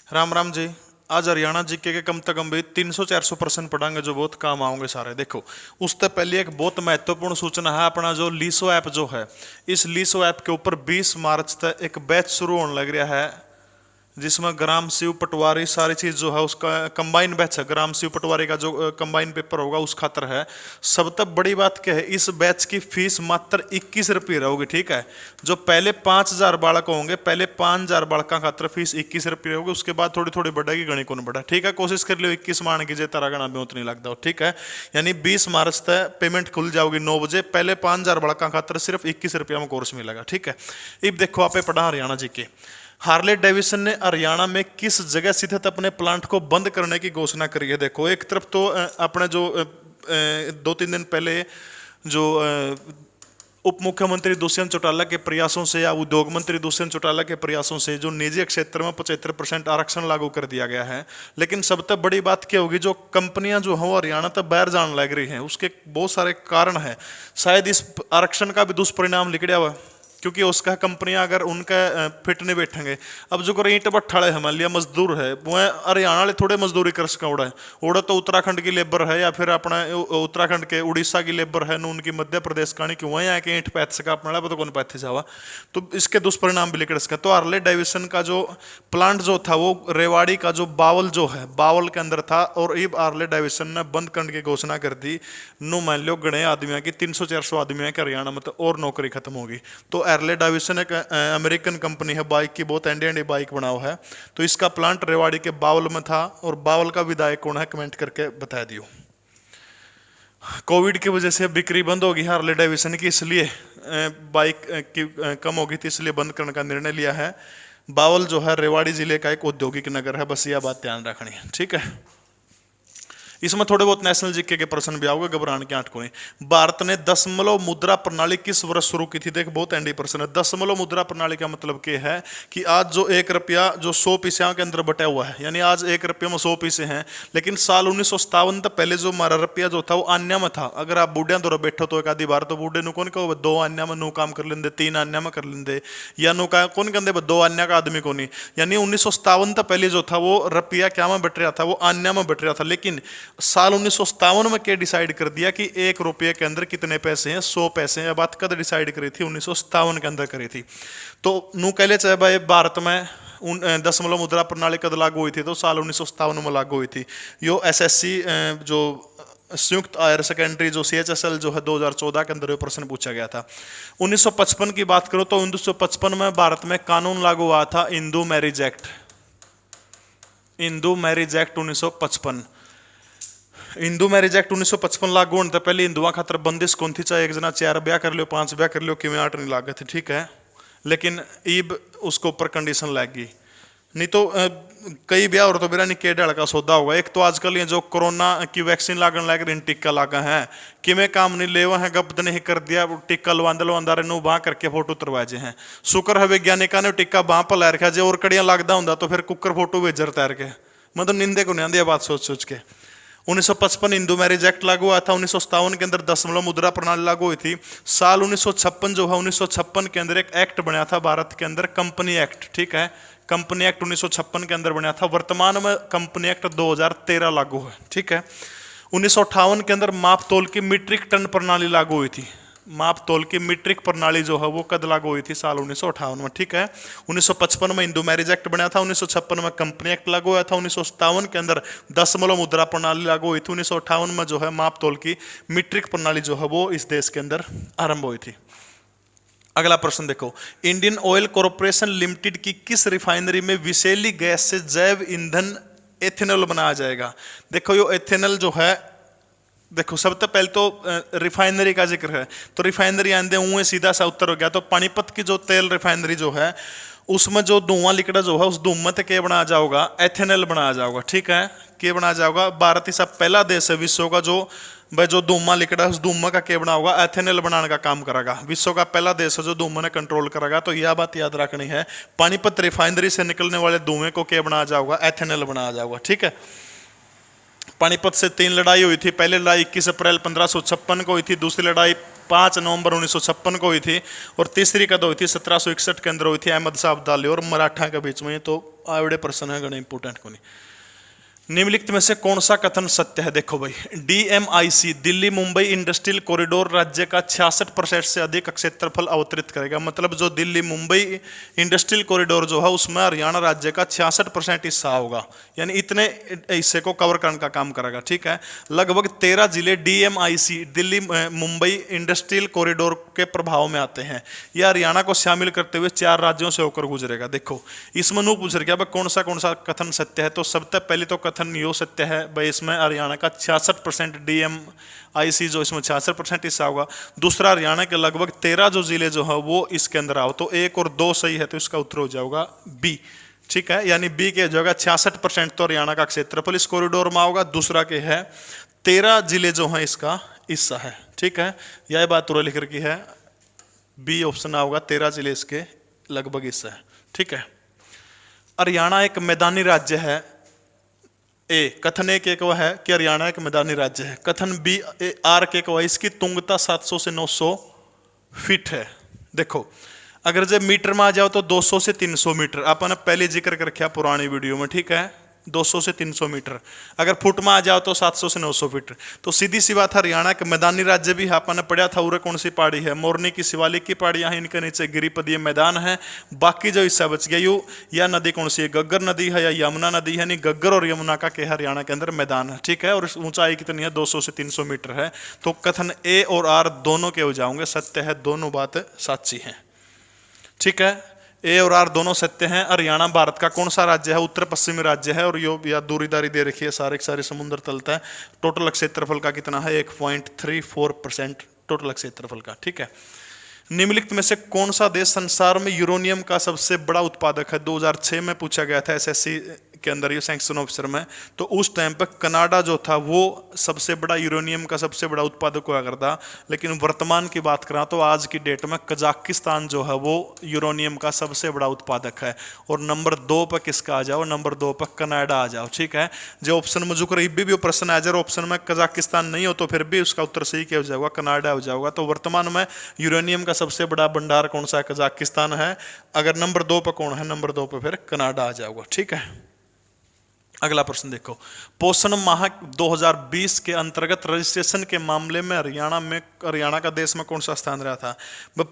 राम राम जी। आज हरियाणा जीके के कम से कम भी 300-400 प्रश्न पढ़ांगे जो बहुत काम आओगे सारे। देखो, उससे पहले एक बहुत महत्वपूर्ण सूचना है। अपना जो लीसो ऐप जो है, इस लीसो ऐप के ऊपर 20 मार्च तक एक बैच शुरू होने लग रहा है, जिसमें ग्राम शिव पटवारी सारी चीज जो है उसका कंबाइन बैच है। ग्राम शिव पटवारी का जो कंबाइन पेपर होगा उस खातर है। सब तक बड़ी बात क्या है, इस बैच की फीस मात्र 21 रुपये रहोगी। ठीक है, जो पहले 5,000 बालक होंगे, पहले 5,000 बालका खातर फीस 21 रुपये होगी। उसके बाद थोड़ी थोड़ी बढ़ेगी, गणी को बढ़ा। ठीक है, कोशिश कर लियो 21 मान कीजिए, तारा गणा भी उतनी लगता हो। ठीक है, यानी 20 मार्च तक पेमेंट खुल जाओगी 9 बजे। पहले 5,000 बालका खातर सिर्फ 21 रुपया में कोर्स मिलेगा। ठीक है, अब देखो आप पढ़ा हरियाणा जी के। हार्ले डेविसन ने हरियाणा में किस जगह स्थित अपने प्लांट को बंद करने की घोषणा करी है। देखो, एक तरफ तो अपने जो 2-3 दिन पहले जो उप मुख्यमंत्री दुष्यंत चौटाला के प्रयासों से या उद्योग मंत्री दुष्यंत चौटाला के प्रयासों से जो निजी क्षेत्र में 75% आरक्षण लागू कर दिया गया है। लेकिन सबसे बड़ी बात क्या होगी, जो कंपनियां जो हो हरियाणा तक बाहर जाने लग रही हैं, उसके बहुत सारे कारण है। शायद इस आरक्षण का भी दुष्परिणाम निकला हुआ, क्योंकि उसका कंपनियां अगर उनका फिट नहीं बैठेंगे। अब जो ईंट भट्ठाड़े हमारे लिए मजदूर है, वो हरियाणा वाले थोड़े मजदूरी कर सका। उड़ा तो उत्तराखंड की लेबर है या फिर अपना उत्तराखंड के उड़ीसा की लेबर है, उनकी मध्य प्रदेश का नहीं, कि वहीं आके ईंट पैथ सका अपना तो कौन पैथे जावा। तो इसके दुष्परिणाम भी निकल सका। तो हार्ले डेविसन का जो प्लांट जो था वो रेवाड़ी का जो बावल जो है, बावल के अंदर था। और अब हार्ले डेविसन ने बंद करने की घोषणा कर दी। नो मान लो गणे आदमियों की 300-400 आदमियों की हरियाणा में तो और नौकरी खत्म होगी। तो हार्ले डेविसन एक अमेरिकन कंपनी है, बाइक की बहुत एंडी बाइक बनाओ है। तो इसका प्लांट रेवाड़ी के बावल में था। और बावल का विधायक कौन है, कमेंट करके बता दियो। कोविड की वजह से बिक्री बंद होगी हार्ले डेविसन की, इसलिए बाइक की कम होगी थी, इसलिए बंद करने का निर्णय लिया है। बावल जो है रेवाड़ी जिले का एक औद्योगिक नगर है, बस यह बात ध्यान रखनी है। ठीक है, इसमें थोड़े बहुत नेशनल जीके के प्रश्न भी आओगे, घबराने की आंट को नहीं। भारत ने दशमलव मुद्रा प्रणाली किस वर्ष शुरू की थी। देख, बहुत एंडी प्रश्न है। दशमलव मुद्रा प्रणाली का मतलब क्या है कि आज जो 1 रुपया जो 100 पैसे के अंदर बटा हुआ है, यानी आज 1 रुपये में 100 पैसे हैं। लेकिन साल 1957 तक पहले जो हमारा रुपया जो था वो आन्या में था। अगर आप बूढ़िया दौरा बैठो तो एक आधी बार तो बूढ़े नु कौन कहो 2 आन्या में नो काम कर लेंगे, 3 आन्या में कर लेंगे, या नो का कौन कहते 2 आन्या का आदमी को नहीं। यानी 1957 तक पहले जो था वो रुपया क्या में बट रहा था, वो आन्या में बट रहा था। लेकिन साल 1957 में क्या डिसाइड कर दिया कि 1 रुपये के अंदर कितने पैसे हैं, 100 पैसे हैं। बात कद डिसाइड करी थी, 1957 के अंदर करी थी। तो नू कह ले चाहे भाई भारत में दशमलव मुद्रा प्रणाली कद लागू हुई थी, तो साल 1957 में लागू हुई थी। यो एसएससी जो संयुक्त हायर सेकेंडरी जो CHSL जो है 2014 के अंदर प्रश्न पूछा गया था। 1955 की बात करो तो 1955 में भारत में कानून लागू हुआ था, Hindu marriage act. Hindu marriage act 1955। Hindu marriage act 1955 लागू होने से पहले हिंदुओं खातर बंदिश कौन थी, चाहे एक जना 4 ब्याह कर लो, 5 ब्याह कर लो, कि 8 नहीं लागे थे। ठीक है, लेकिन ईब उसके ऊपर कंडीशन लगी, नहीं तो कई ब्याह और तो मेरा नहीं के डाल का सौदा होगा। एक तो आजकल ये जो कोरोना की वैक्सीन लागन लग रही, टिक्का लागा है कि मैं काम नहीं ले है, गप्त नहीं कर दिया, टिक्का लवांदा नु बाँ करके फोटो उतरवाजे हैं। शुक्र है वैज्ञानिका ने टिक्का बाँ पर ला रखा, जो और कड़ियाँ लगता होंगे तो फिर कुकर फोटो भेजर तैर के, मतलब निंदे को नहीं आंदी बात सोच सोच के। 1955 हिंदू मैरिज एक्ट लागू हुआ था। 1957 के अंदर दशमलव मुद्रा प्रणाली लागू हुई थी। साल 1956 जो है, 1956 के अंदर एक एक्ट बना था भारत के अंदर, कंपनी एक्ट। ठीक है, कंपनी एक्ट 1956 के अंदर बना था। वर्तमान में कंपनी एक्ट 2013 लागू है। ठीक है, 1958 के अंदर माप तोल की मीट्रिक टन प्रणाली लागू हुई थी। माप तोल की मीट्रिक प्रणाली जो है वो कद लागू हुई थी, साल 1958 में। ठीक है, 1955 में हिंदू मैरिज एक्ट बना था। 1956 में कंपनी एक्ट लागू हुआ था। 1957 के अंदर दशमलव मुद्रा प्रणाली लागू हुई थी। 1958 में जो है माप तोल की मीट्रिक प्रणाली जो है वो इस देश के अंदर आरंभ हुई थी। अगला प्रश्न देखो, इंडियन ऑयल कॉरपोरेशन लिमिटेड की किस रिफाइनरी में विषैली गैस से जैव ईंधन एथेनॉल बनाया जाएगा। देखो, यो एथेनॉल जो है, देखो सबसे पहले तो रिफाइनरी का जिक्र है, तो रिफाइनरी आंदे हुए सीधा सा उत्तर हो गया। तो पानीपत की जो तेल रिफाइनरी जो है, उसमें जो धुआं लिकड़ा जो है, उस धुआं से क्या बनाया जाएगा, एथेनॉल बनाया जाएगा। ठीक है, क्या बनाया जाएगा, भारत ऐसा पहला देश है विश्व का जो भाई जो धुआं लिकड़ा उस धुआं का क्या बना होगा, एथेनॉल बनाने का काम करेगा। विश्व का पहला देश है जो धुआं ने कंट्रोल करेगा। तो यह बात याद रखनी है, पानीपत रिफाइनरी से निकलने वाले धुएं को क्या बनाया जाएगा, एथेनॉल बनाया जाएगा। ठीक है, पानीपत से 3 लड़ाई हुई थी। पहली लड़ाई 21 अप्रैल 1556 को हुई थी, दूसरी लड़ाई 5 नवंबर 1956 को हुई थी, और तीसरी कद हुई थी 1761 के अंदर हुई थी, अहमद शाह अब्दाली और मराठा के बीच में। तो आवड़े प्रश्न है, गणे इंपोर्टेंट को नहीं। निम्नलिखित में से कौन सा कथन सत्य है? देखो भाई, DMIC Delhi Mumbai industrial corridor राज्य का 66% से अधिक क्षेत्रफल अवतरित करेगा। मतलब जो दिल्ली मुंबई इंडस्ट्रियल कॉरिडोर जो है उसमें हरियाणा राज्य का 66% हिस्सा होगा, यानी इतने हिस्से को कवर करने का काम करेगा। ठीक है, लगभग 13 जिले DMIC Delhi Mumbai industrial corridor के प्रभाव में आते हैं। यह हरियाणा को शामिल करते हुए 4 राज्यों से होकर गुजरेगा। देखो इसमें नू पूछ रहा है कौन सा कथन सत्य है, तो सबसे पहले तो कथन यो सत्य है भाई, इसमें हरियाणा का 66% DMIC जो इसमें 66% हिस्सा होगा। दूसरा, हरियाणा के लगभग 13 जो जिले जो है वो इसके अंदर आओ, तो 1 और 2 सही है, तो इसका उत्तर हो जाएगा बी। ठीक है, यानी बी के जगह 66% तो हरियाणा का क्षेत्रफल इस कॉरिडोर में होगा। दूसरा के है 13 जिले जो है इसका हिस्सा है। ठीक है, यह बात तुरंत लिख रखी है, बी ऑप्शन होगा, 13 जिले इसके लगभग हिस्सा है। ठीक है, हरियाणा एक मैदानी राज्य है। ए कथन एक एक है कि हरियाणा एक मैदानी राज्य है। कथन बी आर के इसकी तुंगता 700 से 900 फीट है। देखो अगर जब मीटर में आ जाओ तो 200 से 300 मीटर, अपन पहले जिक्र कर रखा पुरानी वीडियो में। ठीक है, 200 से 300 मीटर। अगर फुट में आ जाओ तो 700 से 900 फीट। तो सीधी सी बात, हरियाणा के मैदानी राज्य भी अपन ने पढ़ा था। उरे कौन सी पहाड़ी है? मोरनी की, शिवालिक की पहाड़ियां हैं, इनके नीचे गिरिपदीय मैदान है। बाकी जो हिस्सा बच गया यू, या नदी कौन सी है? गग्गर नदी है या यमुना नदी है? नहीं, गग्गर और यमुना का के हरियाणा के अंदर मैदान है। ठीक है, और ऊंचाई कितनी है? 200 से 300 मीटर है। तो कथन ए और आर दोनों के हो जाओगे सत्य है, दोनों बात सच्ची है। ठीक है, ए और आर दोनों सत्य हैं। हरियाणा भारत का कौन सा राज्य है? उत्तर पश्चिमी राज्य है, और यो या दूरीदारी दे रखी है, सारे के सारे समुद्र तलता है। टोटल क्षेत्रफल का कितना है? 1.34% टोटल क्षेत्रफल का। ठीक है, निम्नलिखित में से कौन सा देश संसार में यूरेनियम का सबसे बड़ा उत्पादक है? 2006 में पूछा गया था SSC के अंदर, ये सैंक्शन ऑफिसर में। तो उस टाइम पर कनाडा जो था वो सबसे बड़ा यूरेनियम का सबसे बड़ा उत्पादक हुआ करता। लेकिन वर्तमान की बात करा तो आज की डेट में कजाकिस्तान जो है वो यूरेनियम का सबसे बड़ा उत्पादक है। और नंबर 2 पर किसका आ जाओ? नंबर 2 पर कनाडा आ जाओ। ठीक है, जो ऑप्शन में जो भी प्रश्न आ जाए ऑप्शन में कजाकिस्तान नहीं हो तो फिर भी उसका उत्तर सही क्या हो जाएगा? कनाडा हो जाएगा। तो वर्तमान में यूरेनियम का सबसे बड़ा भंडार कौन सा है? कजाकिस्तान है। अगर नंबर 2 पर कौन है? नंबर 2 पर फिर कनाडा आ जाएगा। ठीक है, अगला प्रश्न देखो, पोषण माह 2020 के अंतर्गत रजिस्ट्रेशन के मामले में हरियाणा का देश में कौन सा स्थान रहा था?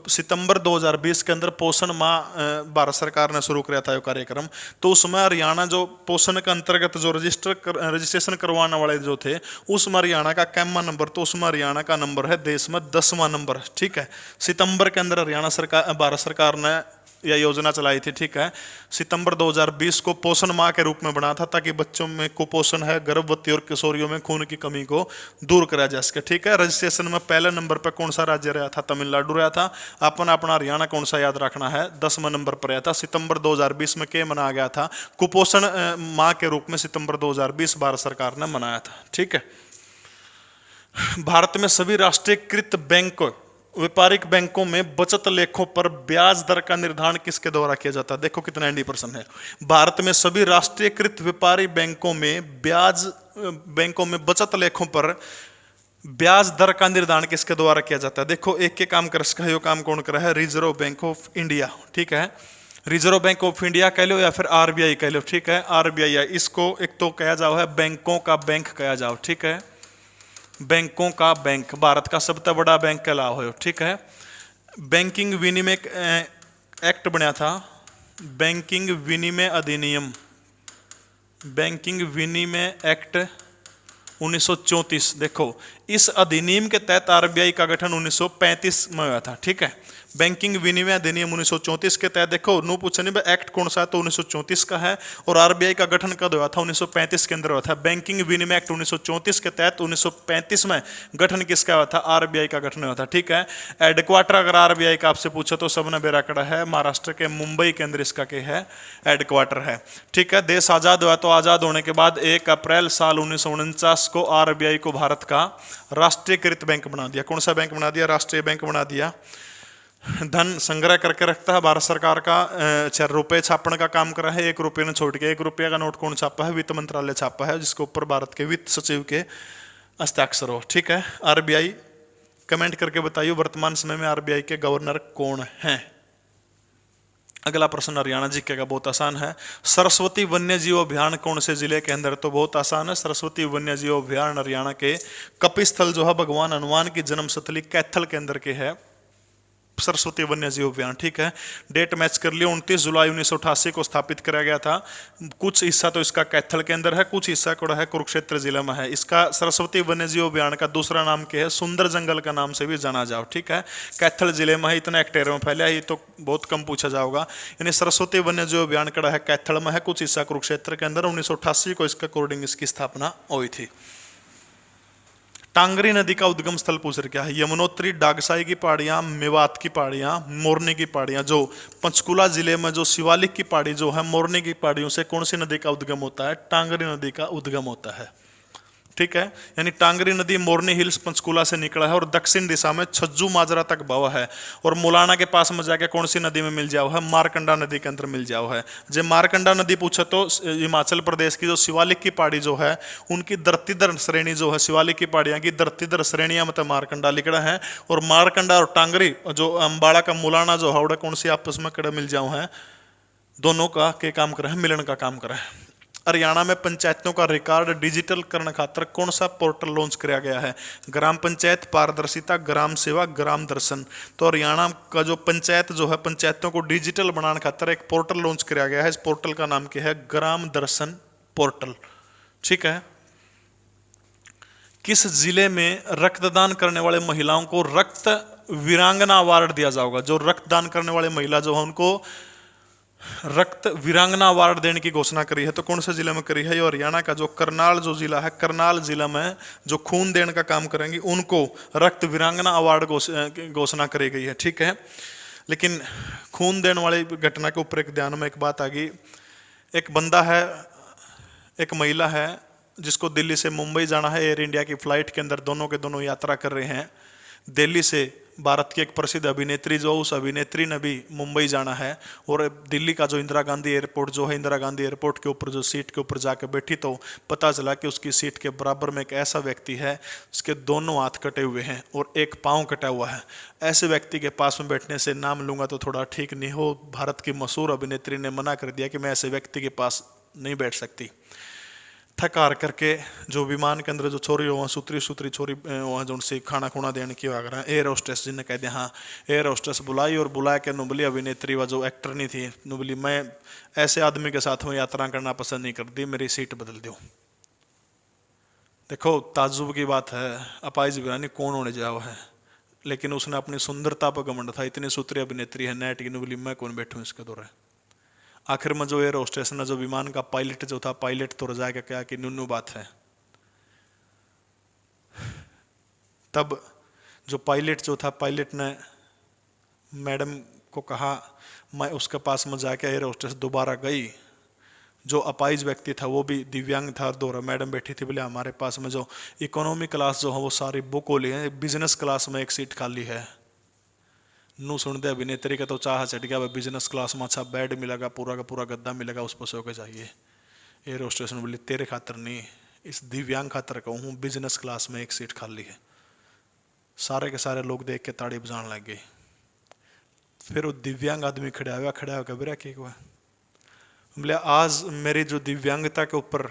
सितंबर 2020 के अंदर पोषण माह भारत सरकार ने शुरू किया था ये कार्यक्रम। तो उसमें हरियाणा जो पोषण के अंतर्गत जो रजिस्ट्रेशन करवाने वाले जो थे उसमें हरियाणा का कैमा नंबर, तो उसमें हरियाणा का नंबर है देश में 10वां नंबर। ठीक है, सितंबर के अंदर भारत सरकार ने यह योजना चलाई थी। ठीक है, सितंबर 2020 को पोषण माह के रूप में बना था ताकि बच्चों में कुपोषण है, गर्भवती और किशोरियों में खून की कमी को दूर करा जा सके। ठीक है, रजिस्ट्रेशन में पहले नंबर पर कौन सा राज्य रहा था? तमिलनाडु रहा था। अपना हरियाणा कौन सा याद रखना है? 10वां नंबर पर रहा था। सितंबर 2020 में क्या मनाया गया था? कुपोषण माह के रूप में सितंबर 2020 भारत सरकार ने मनाया था। ठीक है, भारत में सभी राष्ट्रीयकृत बैंक व्यापारिक बैंकों में बचत लेखों पर ब्याज दर का निर्धारण किसके द्वारा किया जाता है? देखो कितना 90% है। भारत में सभी राष्ट्रीयकृत व्यापारी बैंकों में बचत लेखों पर ब्याज दर का निर्धारण किसके द्वारा किया जाता है? देखो एक के काम कर सका है, यो काम कौन कर रहा है? Reserve bank of India. ठीक है, रिजर्व बैंक ऑफ इंडिया कह लो या फिर RBI कह लो। ठीक है, RBI है, इसको एक तो कहा जाओ है बैंकों का बैंक कहा जाओ। ठीक है, बैंकों का बैंक, भारत का सबसे बड़ा बैंक कहलाओ हो। ठीक है, बैंकिंग विनिमय एक्ट बना था, बैंकिंग विनिमय अधिनियम, बैंकिंग विनिमय एक्ट 1934। देखो इस अधिनियम के तहत RBI का गठन 1935 में हुआ था। ठीक है, बैंकिंग विनिमय अधिनियम 1934 के तहत देखो नो पूछने में एक्ट कौन सा है तो 1934 का है, और RBI का गठन कब हुआ था? 1935 के अंदर हुआ था। बैंकिंग विनिमय एक्ट 1934 के तहत 1935 में गठन किसका हुआ था? RBI का गठन हुआ था। ठीक है, हेडक्वार्टर अगर RBI का आपसे पूछो तो सबने बेराकड़ा है, महाराष्ट्र के मुंबई के अंदर इसका क्या है? हेडक्वार्टर है। ठीक है, देश आजाद हुआ तो आजाद होने के बाद 1 अप्रैल साल 1949 को RBI को भारत का राष्ट्रीयकृत बैंक बना दिया। कौन सा बैंक बना दिया? राष्ट्रीय बैंक बना दिया। धन संग्रह करके रखता है भारत सरकार का, रुपए छापने का काम करा है। 1 रुपये ने छोड़ के 1 रुपये का नोट कौन छापा है? वित्त मंत्रालय छापा है, जिसके ऊपर भारत के वित्त सचिव के हस्ताक्षर हो। ठीक है, RBI कमेंट करके बताइए वर्तमान समय में RBI के गवर्नर कौन हैं? अगला प्रश्न हरियाणा जीके का बहुत आसान है। सरस्वती वन्य जीव अभियान कौन से जिले के अंदर? तो बहुत आसान है, सरस्वती वन्य जीव अभियान हरियाणा के कपिस्थल जो है भगवान हनुमान की जन्मस्थली कैथल के अंदर के है सरस्वती वन्य जीव अभियान। ठीक है, डेट मैच कर लियो, 29 जुलाई 1988 को स्थापित किया गया था। कुछ हिस्सा तो इसका कैथल के अंदर है, कुछ हिस्सा को है कुरुक्षेत्र जिले में है। इसका सरस्वती वन्य जीव अभियान का दूसरा नाम क्या है? सुंदर जंगल का नाम से भी जाना जाओ। ठीक है, कैथल जिले में है, इतना हेक्टेयर में फैला है, ये तो बहुत कम पूछा जाओगा। यानी सरस्वती वन्य जीव अभियान कड़ा है कैथल में है, कुछ हिस्सा कुरुक्षेत्र के अंदर। 1988 को इसके अकॉर्डिंग इसकी स्थापना हुई थी। टांगरी नदी का उद्गम स्थल पूछ रहे क्या है? यमुनोत्री, डागसाई की पहाड़ियां, मेवात की पहाड़ियां, मोरनी की पहाड़ियां। जो पंचकुला जिले में जो शिवालिक की पहाड़ी जो है, मोरनी की पहाड़ियों से कौन सी नदी का उद्गम होता है? टांगरी नदी का उद्गम होता है। ठीक है, यानी टांगरी नदी मोरनी हिल्स पंचकुला से निकला है और दक्षिण दिशा में छज्जू माजरा तक बहा है। और मुलाना के पास में जाके कौन सी नदी में मिल जाओ है? मारकंडा नदी के अंदर मिल जाओ है। जब मारकंडा नदी पूछे तो हिमाचल प्रदेश की जो शिवालिक की पहाड़ी जो है, उनकी धरतीधर श्रेणी जो है, शिवालिक की पहाड़ियां की धरतीधर श्रेणियां मतलब मारकंडा लिखड़ा है। और मारकंडा और टांगरी जो अम्बाड़ा का मुलाना जो हावड़ा कौन सी आपस में कड़े मिल जाओ है? दोनों का के काम करे है, मिलन का काम करे है। हरियाणा में पंचायतों का रिकॉर्ड डिजिटल करने खातर कौन सा पोर्टल लॉन्च किया गया है? ग्राम पंचायत, पारदर्शिता, ग्राम सेवा, ग्राम दर्शन। तो हरियाणा का जो पंचायत जो है, पंचायतों को डिजिटल बनाने खातर एक पोर्टल लॉन्च किया गया है। इस पोर्टल का नाम क्या है? ग्राम दर्शन पोर्टल। ठीक है, किस जिले में रक्तदान करने वाले महिलाओं को रक्त वीरांगना अवार्ड दिया जाएगा? जो रक्तदान करने वाले महिला जो है उनको रक्त वीरांगना अवार्ड देने की घोषणा करी है। तो कौन से जिले में करी है? ये हरियाणा का जो करनाल जो जिला है, करनाल जिला में जो खून देने का काम करेंगी उनको रक्त वीरांगना अवार्ड घोषणा करी गई है। ठीक है, लेकिन खून देने वाली घटना के ऊपर एक ध्यान में एक बात आ गई। एक बंदा है, एक महिला है जिसको दिल्ली से मुंबई जाना है, एयर इंडिया की फ्लाइट के अंदर दोनों के दोनों यात्रा कर रहे हैं। दिल्ली से भारत की एक प्रसिद्ध अभिनेत्री जो, उस अभिनेत्री ने भी मुंबई जाना है। और दिल्ली का जो इंदिरा गांधी एयरपोर्ट जो है, इंदिरा गांधी एयरपोर्ट के ऊपर जो सीट के ऊपर जाकर बैठी तो पता चला कि उसकी सीट के बराबर में एक ऐसा व्यक्ति है जिसके दोनों हाथ कटे हुए हैं और एक पाँव कटा हुआ है। ऐसे व्यक्ति के पास में बैठने से नाम लूंगा तो थोड़ा ठीक नहीं हो। भारत की मशहूर अभिनेत्री ने मना कर दिया कि मैं ऐसे व्यक्ति के पास नहीं बैठ सकती। थक हार करके जो विमान के अंदर जो छोरी हो, सुतरी सुतरी छोरी वहाँ जो उनसे खाना खुना देने की वगैरह, एयर होस्टेस जिन्हें कहते हैं, हाँ एयर होस्टेस बुलाई और बुला के नुबली अभिनेत्री व जो एक्टर नहीं थी नुबली, मैं ऐसे आदमी के साथ में यात्रा करना पसंद नहीं करती, मेरी सीट बदल दो। देखो ताज्जुब की बात है, अपाइज वीरानी कौन होने जाओ है, लेकिन उसने अपनी सुंदरता पर घमंड था। इतनी सुतरी अभिनेत्री है नेट की नुबली, मैं कौन बैठूं इसके दौरे। आखिर में जो एयर होस्टेस ने जो विमान का पायलट जो था, पायलट तो रजा के क्या कि नुन्नू बात है। तब जो पायलट जो था, पायलट ने मैडम को कहा, मैं उसके पास में जाके एयर होस्टेस दोबारा गई। जो अपाइज व्यक्ति था वो भी दिव्यांग था, दोरा मैडम बैठी थी, बोले हमारे पास में जो इकोनॉमी क्लास जो है वो सारी बुक हो ली है, बिजनेस क्लास में एक सीट खाली है। नू सुनते अभिनेत्री का तो चाह चढ़ गया, बिजनेस क्लास में अच्छा बेड मिलेगा, पूरा का पूरा गद्दा मिलेगा, उस पर सो के चाहिए। एयर होस्टेस ने बोली तेरे खातर नहीं, इस दिव्यांग खातर कहूँ, बिजनेस क्लास में एक सीट खाली है। सारे के सारे लोग देख के ताड़ी बजाने लग गए। फिर वो दिव्यांग आदमी खड़ा हुआ बेरा क्या हुआ? बोले आज मेरी जो दिव्यांगता के ऊपर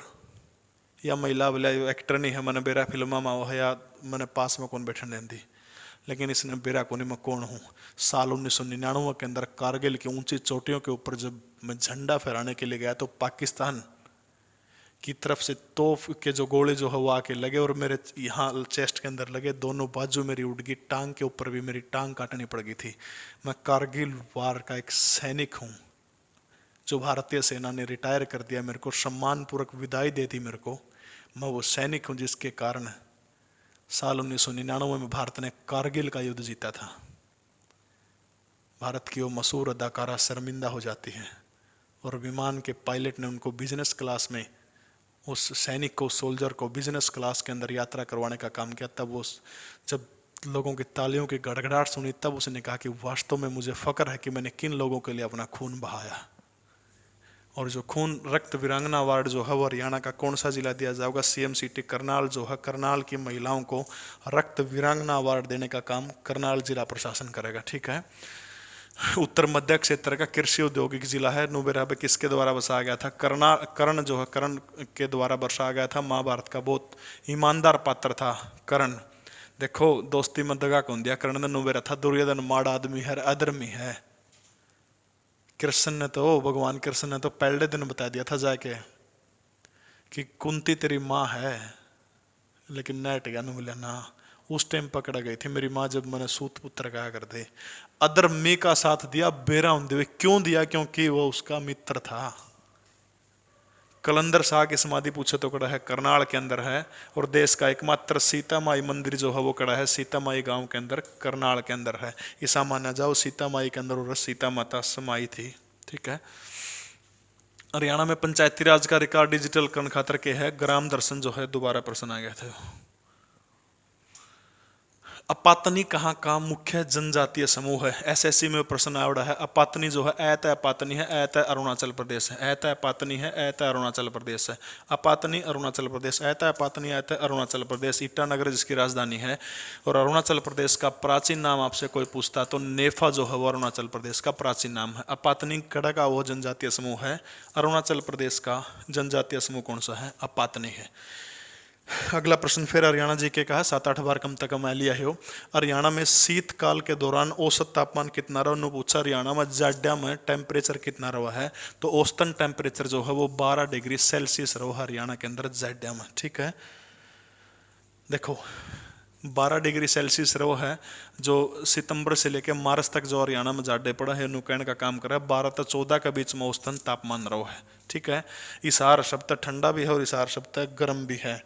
या महिला बोले एक्टर नहीं है, मैंने बेरा फिल्मा में हो या मैंने पास में कौन बैठने दी, लेकिन इसने बेरा कोनी में कौन हूँ। साल 1999 के अंदर कारगिल की ऊंची चोटियों के ऊपर जब मैं झंडा फहराने के लिए गया तो पाकिस्तान की तरफ से तोप के जो गोले जो है वो आके लगे और मेरे यहाँ चेस्ट के अंदर लगे, दोनों बाजू मेरी उड़ गई, टांग के ऊपर भी मेरी टांग काटनी पड़ गई थी। मैं कारगिल वार का एक सैनिक हूँ जो भारतीय सेना ने रिटायर कर दिया, मेरे को सम्मानपूर्वक विदाई दे दी मेरे को। मैं वो सैनिक हूँ जिसके कारण साल 1999 में भारत ने कारगिल का युद्ध जीता था। भारत की वो मशहूर अदाकारा शर्मिंदा हो जाती है और विमान के पायलट ने उनको बिजनेस क्लास में, उस सैनिक को, सोल्जर को बिजनेस क्लास के अंदर यात्रा करवाने का काम किया। तब वो जब लोगों की तालियों की गड़गड़ाहट सुनी तब उसने कहा कि वास्तव में मुझे फक्र है कि मैंने किन लोगों के लिए अपना खून बहाया। और जो खून रक्त वीरांगना अवार्ड जो है वो हरियाणा का कौन सा जिला दिया जाएगा? सीएम सिटी करनाल जो है, करनाल की महिलाओं को रक्त वीरांगना अवार्ड देने का काम करनाल जिला प्रशासन करेगा। ठीक है, उत्तर मध्य क्षेत्र का कृषि औद्योगिक जिला है। नुब्रा में किसके द्वारा बसाया गया था? कर्ण जो है, कर्ण के द्वारा बसाया गया था। महाभारत का बहुत ईमानदार पात्र था कर्ण। देखो दोस्ती में दगा कौन दिया? कर्ण ने नुब्रा था, दुर्योधन माड़ आदमी है, अधर्मी है। कृष्ण ने तो, भगवान कृष्ण ने तो पहले दिन बता दिया था जाके कि कुंती तेरी माँ है, लेकिन नेट गया मिला ना। उस टाइम पकड़ा गई थी मेरी माँ जब मैंने सूत पुत्र कहा कर दे। अधर्मी का साथ दिया बेरा होंदे हुए। क्यों दिया? क्योंकि वो उसका मित्र था। कलंदर शाह की समाधि पूछे तो कड़ा है करनाल के अंदर है। और देश का एकमात्र सीता माई मंदिर जो है वो कड़ा है सीता माई गांव के अंदर, करनाल के अंदर है। ऐसा माना जाओ सीता माई के अंदर और सीता माता समाई थी। ठीक है। हरियाणा में पंचायती राज का रिकॉर्ड डिजिटल करण खातर के है। ग्राम दर्शन जो है दोबारा प्रश्न आ गया था। अपातनी कहाँ का मुख्य जनजातीय समूह है? एसएससी में प्रश्न आवड़ा है। अपातनी जो है, ऐत अपातनी है, ऐत अरुणाचल प्रदेश है। ऐत अपातनी है, ऐत अरुणाचल प्रदेश है। अपातनी अरुणाचल प्रदेश, ऐत अपातनी ऐत अरुणाचल प्रदेश। ईटानगर जिसकी राजधानी है। और अरुणाचल प्रदेश का प्राचीन नाम आपसे कोई पूछता तो नेफा जो है वो अरुणाचल प्रदेश का प्राचीन नाम है। अपातनी कड़ा का वो जनजातीय समूह है। अरुणाचल प्रदेश का जनजातीय समूह कौन सा है? अपातनी है। अगला प्रश्न फिर हरियाणा जी के का है, 7-8 बार कम तक मैं लिया हो। हरियाणा में शीतकाल के दौरान औसत तापमान कितना रहा? उन्होंने पूछा हरियाणा में जाड्या में टेम्परेचर कितना रहा है? तो औसतन टेम्परेचर जो है वो 12 डिग्री सेल्सियस रहा हरियाणा के अंदर जाड्या में। ठीक है। देखो 12 डिग्री सेल्सियस रहा है। जो सितंबर से लेकर मार्च तक जो हरियाणा में जाडे पड़ा है नुकैन का काम कर रहा है। 12 से 14 के बीच में औसतन तापमान रहा है। ठीक है। इसार शब्द ठंडा भी है और इसार शब्द गर्म भी है।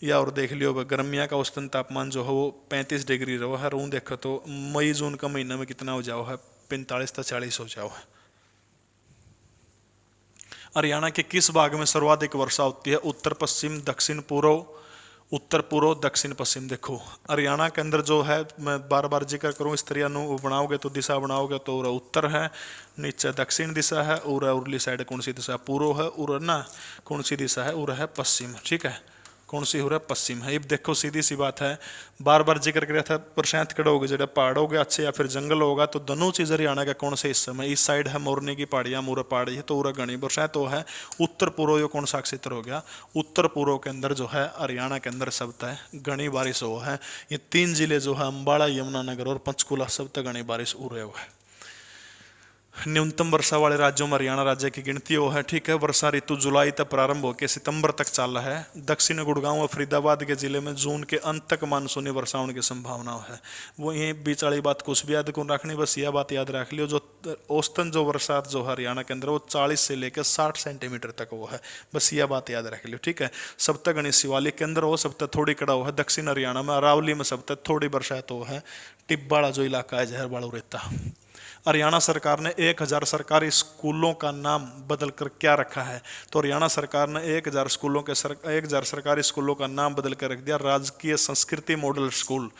या और देख लियो गर्मिया का औसतन तापमान जो है वो 35 डिग्री रहा है। रू देखो तो मई जून का महीना में कितना हो जाओ है? 45 से 40 हो जाओ है। हरियाणा के किस भाग में सर्वाधिक वर्षा होती है? उत्तर पश्चिम, दक्षिण पूर्व, उत्तर पूर्व, दक्षिण पश्चिम। देखो हरियाणा के अंदर जो है, मैं बार बार जिक्र करूँ, इस तरह बनाओगे तो दिशा बनाओगे तो उत्तर है, नीचे दक्षिण दिशा है, और उरली साइड कौन सी दिशा? पूर्व है। और ना कौन सी दिशा है? उर है पश्चिम। ठीक है। कौन सी हो रहा है? पश्चिम है। अब देखो सीधी सी बात है, बार बार जिक्र किया था, प्रशांत कड़ा होगा जो पहाड़ हो गया अच्छे या फिर जंगल होगा, तो दोनों चीज हरियाणा का कौन से हिस्से में? इस साइड है मोरनी की पहाड़ियां, मूरा पहाड़ी है तो उरा घनी बरसात तो है। उत्तर पूर्व यो कौन सा क्षेत्र हो गया? उत्तर पूर्व के अंदर जो है हरियाणा के अंदर सब तक घनी बारिश हो है। ये 3 जिले जो है अम्बाड़ा, यमुनानगर और पंचकुला, सब तक घनी बारिश हो रहे हुए है। न्यूनतम वर्षा वाले राज्यों में हरियाणा राज्य की गिनती हो है। ठीक है। वर्षा ऋतु जुलाई तक प्रारंभ होकर सितंबर तक चल रहा है। दक्षिण गुड़गांव और फरीदाबाद के जिले में जून के अंत तक मानसूनी वर्षा होने की संभावना है। वो यही बीच वाली बात कुछ भी याद को रखनी, बस यह बात याद रख लियो, जो औसतन जो बरसात जो हरियाणा के अंदर वो 40 से लेकर 60 सेंटीमीटर तक वो है। बस यह बात याद रख लियो। ठीक है। सब तक गणेश शिवालिक के अंदर हो, सब तक थोड़ी कड़ा हो है। दक्षिण हरियाणा में अरावली में सब तक थोड़ी बरसात हो है। टिब्बाड़ा जो इलाका है जहरबाड़ा रेता। हरियाणा सरकार ने 1000 सरकारी स्कूलों का नाम बदलकर क्या रखा है? तो हरियाणा सरकार ने 1000 सरकारी स्कूलों का नाम बदल कर रख दिया राजकीय संस्कृति मॉडल स्कूल।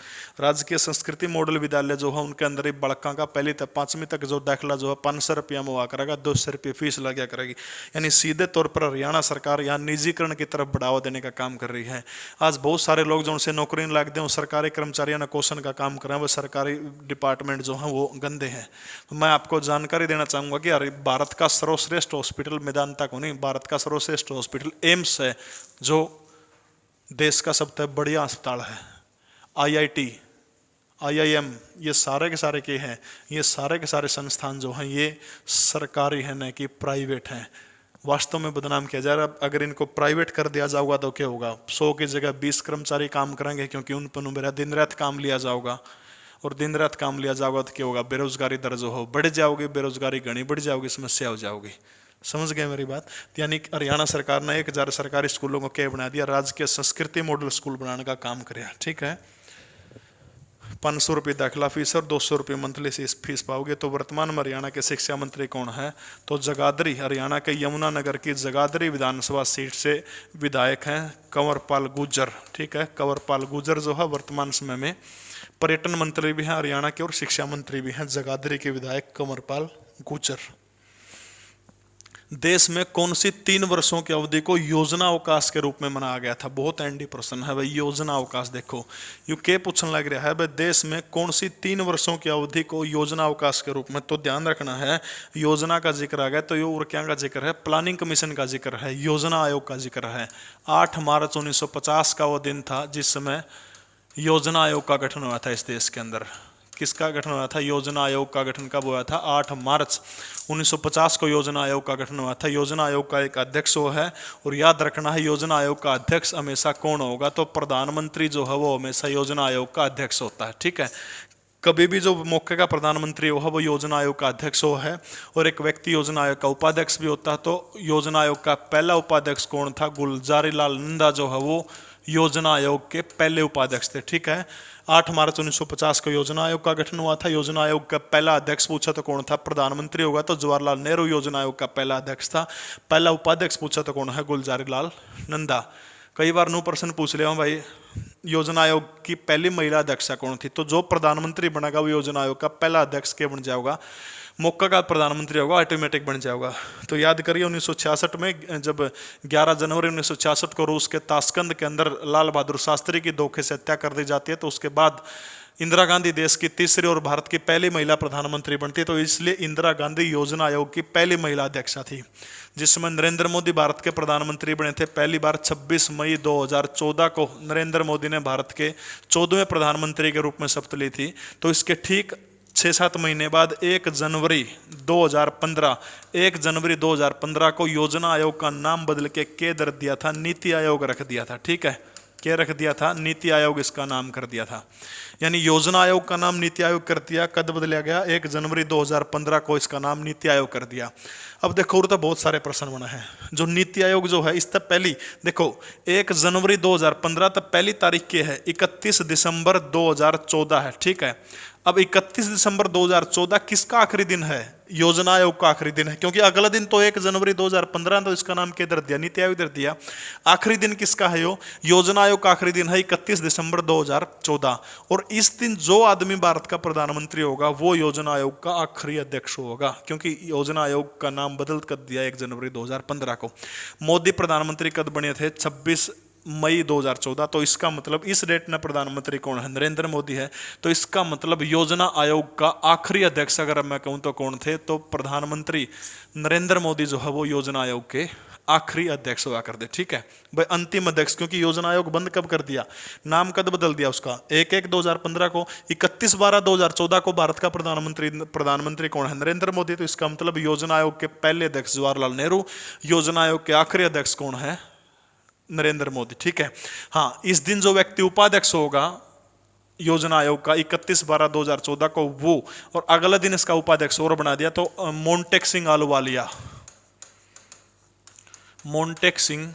राजकीय संस्कृति मॉडल विद्यालय जो है उनके अंदर ही बड़का का 1ली से 5वीं तक जो दाखिला जो है 500 रुपया में हुआ करेगा, 200 रुपये फीस लगा करेगी। यानी सीधे तौर पर हरियाणा सरकार यहाँ निजीकरण की तरफ बढ़ावा देने का काम कर रही है। आज बहुत सारे लोग जो उनसे नौकरी नहीं लगते, सरकारी कर्मचारियों ने क्वेश्चन का काम कर रहे हैं, वो सरकारी डिपार्टमेंट जो है वो गंदे हैं। मैं आपको जानकारी देना चाहूंगा कि अरे भारत का सर्वश्रेष्ठ हॉस्पिटल मेदांता को नहीं, भारत का सर्वश्रेष्ठ हॉस्पिटल एम्स है, जो देश का सबसे बढ़िया अस्पताल है। IIT, IIM, ये सारे के सारे के हैं, ये सारे के सारे संस्थान जो हैं ये सरकारी है न कि प्राइवेट हैं। वास्तव में बदनाम किया जा रहा है। अगर इनको प्राइवेट कर दिया जाएगा तो क्या होगा? 100 की जगह 20 कर्मचारी काम करेंगे, क्योंकि उन पर मेरा दिन रात काम लिया जाएगा, और दिन रात काम लिया जाएगा तो क्या होगा? बेरोजगारी दर जो हो बढ़ जाओगी, बेरोजगारी घनी बढ़ जाओगी, समस्या हो जाओगी। समझ गए मेरी बात? यानी हरियाणा सरकार ने 1000 सरकारी स्कूलों को क्या बना दिया? राजकीय संस्कृति मॉडल स्कूल बनाने का काम किया। ठीक है। 500 रुपये दाखिला फीस और 200 रुपये मंथली फीस पाओगे। तो वर्तमान में हरियाणा के शिक्षा मंत्री कौन है? तो जगाधरी, हरियाणा के यमुनानगर की जगाधरी विधानसभा सीट से विधायक हैं कंवरपाल गुर्जर। ठीक है। कंवरपाल गुर्जर जो है वर्तमान समय में पर्यटन मंत्री भी हैं हरियाणा के, और शिक्षा मंत्री भी हैं। जगाधरी के विधायक कंवरपाल गुर्जर। देश में कौन सी 3 वर्षों की अवधि को योजना अवकाश के रूप में मनाया गया था? बहुत एनडी प्रश्न है भाई, योजना अवकाश। देखो यूके पूछने लग रहा है भाई, देश में कौन सी 3 वर्षों की अवधि को योजना अवकाश के रूप में? तो ध्यान रखना है, योजना का जिक्र आ गया तो ये और क्या का जिक्र है? प्लानिंग कमीशन का जिक्र है, योजना आयोग का जिक्र है। 8 मार्च 1950 का वो दिन था जिस समय योजना आयोग का गठन हुआ था इस देश के अंदर। किसका गठन हुआ था? योजना आयोग का गठन कब हुआ था? 8 मार्च 1950 को योजना आयोग का गठन हुआ था। योजना आयोग का एक अध्यक्ष वो है, और याद रखना है योजना आयोग का अध्यक्ष हमेशा कौन होगा? तो प्रधानमंत्री जो है वो हमेशा योजना आयोग का अध्यक्ष होता है, ठीक है। कभी भी जो मौके का प्रधानमंत्री हो वो योजना आयोग का अध्यक्ष हो है, और एक व्यक्ति योजना आयोग का उपाध्यक्ष भी होता है। तो योजना आयोग का पहला उपाध्यक्ष कौन था? गुलजारीलाल नंदा जो है वो योजना आयोग के पहले उपाध्यक्ष थे, ठीक है। 8 मार्च 1950 को योजना आयोग का गठन हुआ था। योजना आयोग का पहला अध्यक्ष पूछा तो कौन था? प्रधानमंत्री होगा तो जवाहरलाल नेहरू योजना आयोग का पहला अध्यक्ष था। पहला उपाध्यक्ष पूछा तो कौन है? गुलजारीलाल नंदा। कई बार नो प्रश्न पूछ लिया हूं भाई, योजना आयोग की पहली महिला अध्यक्षा कौन थी? तो जो प्रधानमंत्री बनेगा वो योजना आयोग का पहला अध्यक्ष के बन जाएगा, मौका का प्रधानमंत्री होगा ऑटोमेटिक बन जाएगा। तो याद करिए 1966 में जब 11 जनवरी 1966 को रूस के ताशकंद के अंदर लाल बहादुर शास्त्री की धोखे से हत्या कर दी जाती है, तो उसके बाद इंदिरा गांधी देश की तीसरी और भारत की पहली महिला प्रधानमंत्री बनती है। तो इसलिए इंदिरा गांधी योजना आयोग की पहली महिला अध्यक्षा थी। जिसमें नरेंद्र मोदी भारत के प्रधानमंत्री बने थे पहली बार 26 मई 2014 को नरेंद्र मोदी ने भारत के 14वें प्रधानमंत्री के रूप में शपथ ली थी। तो इसके ठीक 6-7 महीने बाद 1 जनवरी 2015 को योजना आयोग का नाम बदल के क्या दर दिया था? नीति आयोग रख दिया था, ठीक है। क्या रख दिया था? नीति आयोग इसका नाम कर दिया था। यानी योजना आयोग का नाम नीति आयोग कर दिया। कब बदला गया? 1 जनवरी 2015 को इसका नाम नीति आयोग कर दिया। अब देखो और तो बहुत सारे प्रश्न बना है। जो नीति आयोग जो है इस तक पहली देखो 1 जनवरी 2015 तक पहली तारीख की है 31 दिसंबर 2014 है, ठीक है। अब 31 दिसंबर 2014 किसका आखिरी दिन है? योजना आयोग का आखिरी दिन है, क्योंकि अगला दिन तो 1 जनवरी 2015 तो इसका नाम क्या दर दिया? नीति आयोग दर दिया। आखिरी दिन किसका है? योजना आयोग का आखिरी दिन है 31 दिसंबर 2014। और इस दिन जो आदमी भारत का प्रधानमंत्री होगा वो योजना आयोग का आखिरी अध्यक्ष होगा, क्योंकि योजना आयोग का नाम बदल कर दिया 1 जनवरी 2015 को। मोदी प्रधानमंत्री कब बने थे? 26 मई 2014। तो इसका मतलब इस डेट में प्रधानमंत्री कौन है? नरेंद्र मोदी है। तो इसका मतलब योजना आयोग का आखिरी अध्यक्ष अगर मैं कहूं तो कौन थे? तो प्रधानमंत्री नरेंद्र मोदी जो है वो योजना आयोग के आखिरी अध्यक्ष हुआ कर दे, ठीक है भाई, अंतिम अध्यक्ष। क्योंकि योजना आयोग बंद कब कर दिया? नाम कब बदल दिया उसका? 1/1/2015 को। 31/12/2014 को भारत का प्रधानमंत्री कौन है? नरेंद्र मोदी। तो इसका मतलब योजना आयोग के पहले अध्यक्ष जवाहरलाल नेहरू, योजना आयोग के आखिरी अध्यक्ष कौन है? नरेंद्र मोदी, ठीक है। हाँ, इस दिन जो व्यक्ति उपाध्यक्ष होगा योजना आयोग का 31/12/2014 को वो, और अगला दिन इसका उपाध्यक्ष और बना दिया तो मोन्टेक सिंह आलूवालिया। मोन्टेक सिंह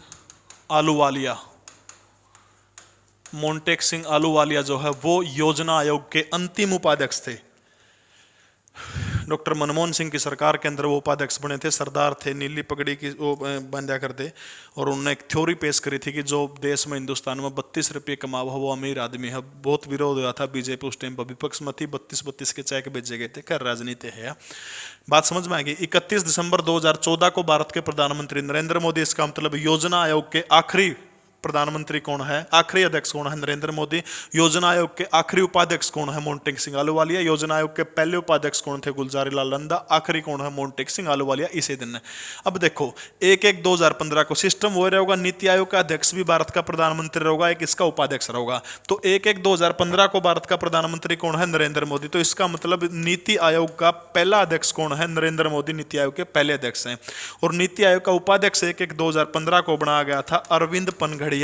आलूवालिया जो है वो योजना आयोग के अंतिम उपाध्यक्ष थे। डॉक्टर मनमोहन सिंह की सरकार के अंदर वो उपाध्यक्ष बने थे। सरदार थे, नीली पगड़ी की वो बांधा करते, और उन्होंने एक थ्योरी पेश करी थी कि जो देश में हिंदुस्तान में 32 रुपये कमा हुआ वो अमीर आदमी है। बहुत विरोध हुआ था, बीजेपी उस टाइम पर विपक्ष में थी, 32 के चेक भेजे गए थे। खैर राजनीति है, बात समझ में आएगी। 31 दिसंबर 2014 को भारत के प्रधानमंत्री नरेंद्र मोदी। इसका मतलब योजना आयोग के आखिरी प्रधानमंत्री कौन है? आखिरी अध्यक्ष कौन है? नरेंद्र मोदी। योजना आयोग के आखिरी उपाध्यक्ष कौन है? मोन्टेक सिंह आलूवालिया। योजना आयोग के पहले उपाध्यक्ष कौन थे? गुलजारीलाल नंदा। आखिरी कौन है? मोन्टेक सिंह आलूवालिया। इसी दिन है। अब देखो 1/1/2015 को सिस्टम वो रहेगा, नीति आयोग का अध्यक्ष भी भारत का प्रधानमंत्री रहेगा, एक इसका उपाध्यक्ष रहेगा। तो 1/1/2015 को भारत का प्रधानमंत्री कौन है? नरेंद्र मोदी। तो इसका मतलब नीति आयोग का पहला अध्यक्ष कौन है? नरेंद्र मोदी नीति आयोग के पहले अध्यक्ष हैं। और नीति आयोग का उपाध्यक्ष 1/1/2015 को बनाया गया था अरविंद पनघड़िया।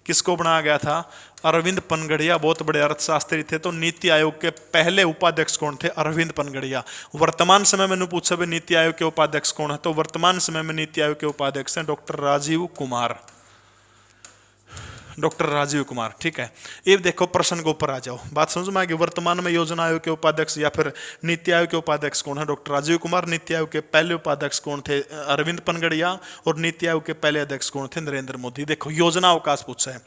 किसको बनाया गया था? अरविंद पनघड़िया। बहुत बड़े अर्थशास्त्री थे। तो नीति आयोग के पहले उपाध्यक्ष कौन थे? अरविंद पनघड़िया। वर्तमान समय में पूछा भी नीति आयोग के उपाध्यक्ष कौन है? तो वर्तमान समय में नीति आयोग के उपाध्यक्ष हैं डॉक्टर राजीव कुमार। डॉक्टर राजीव कुमार, ठीक है। ये देखो प्रश्न के ऊपर आ जाओ, बात समझ में आएगी। वर्तमान में योजना आयोग के उपाध्यक्ष या फिर नीति आयोग के उपाध्यक्ष कौन है? डॉक्टर राजीव कुमार। नीति आयोग के पहले उपाध्यक्ष कौन थे? अरविंद पनघड़िया। और नीति आयोग के पहले अध्यक्ष कौन थे? नरेंद्र मोदी। देखो योजना अवकाश पूछा है।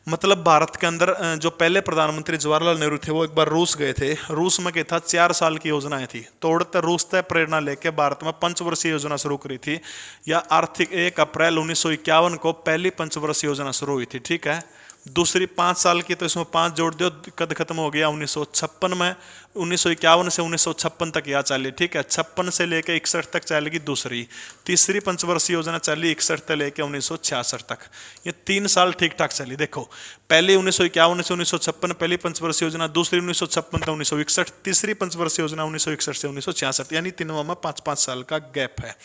मतलब भारत के अंदर जो पहले प्रधानमंत्री जवाहरलाल नेहरू थे वो एक बार रूस गए थे। रूस में क्या था, 4 साल की योजनाएं थी। तो उड़ते रूस से प्रेरणा लेके भारत में पंचवर्षीय योजना शुरू करी थी, या आर्थिक 1 अप्रैल 1951 को पहली पंचवर्षीय योजना शुरू हुई थी। ठीक है, दूसरी 5 साल की, तो इसमें 5 जोड़ दो, कद खत्म हो गया 1956 में। 1951 से 1956 तक यह चली। ठीक है, 56 से लेकर 61 तक चलेगी दूसरी। तीसरी पंचवर्षीय योजना चली 61 से लेकर 1966 तक। ये 3 साल ठीक ठाक चली। देखो, पहली 1951 से 1956 पहली पंचवर्षीय योजना, दूसरी 1956 से 1961, तीसरी पंचवर्षीय योजना 1961 से 1966, यानी तीनों में 5-5 साल का गैप है।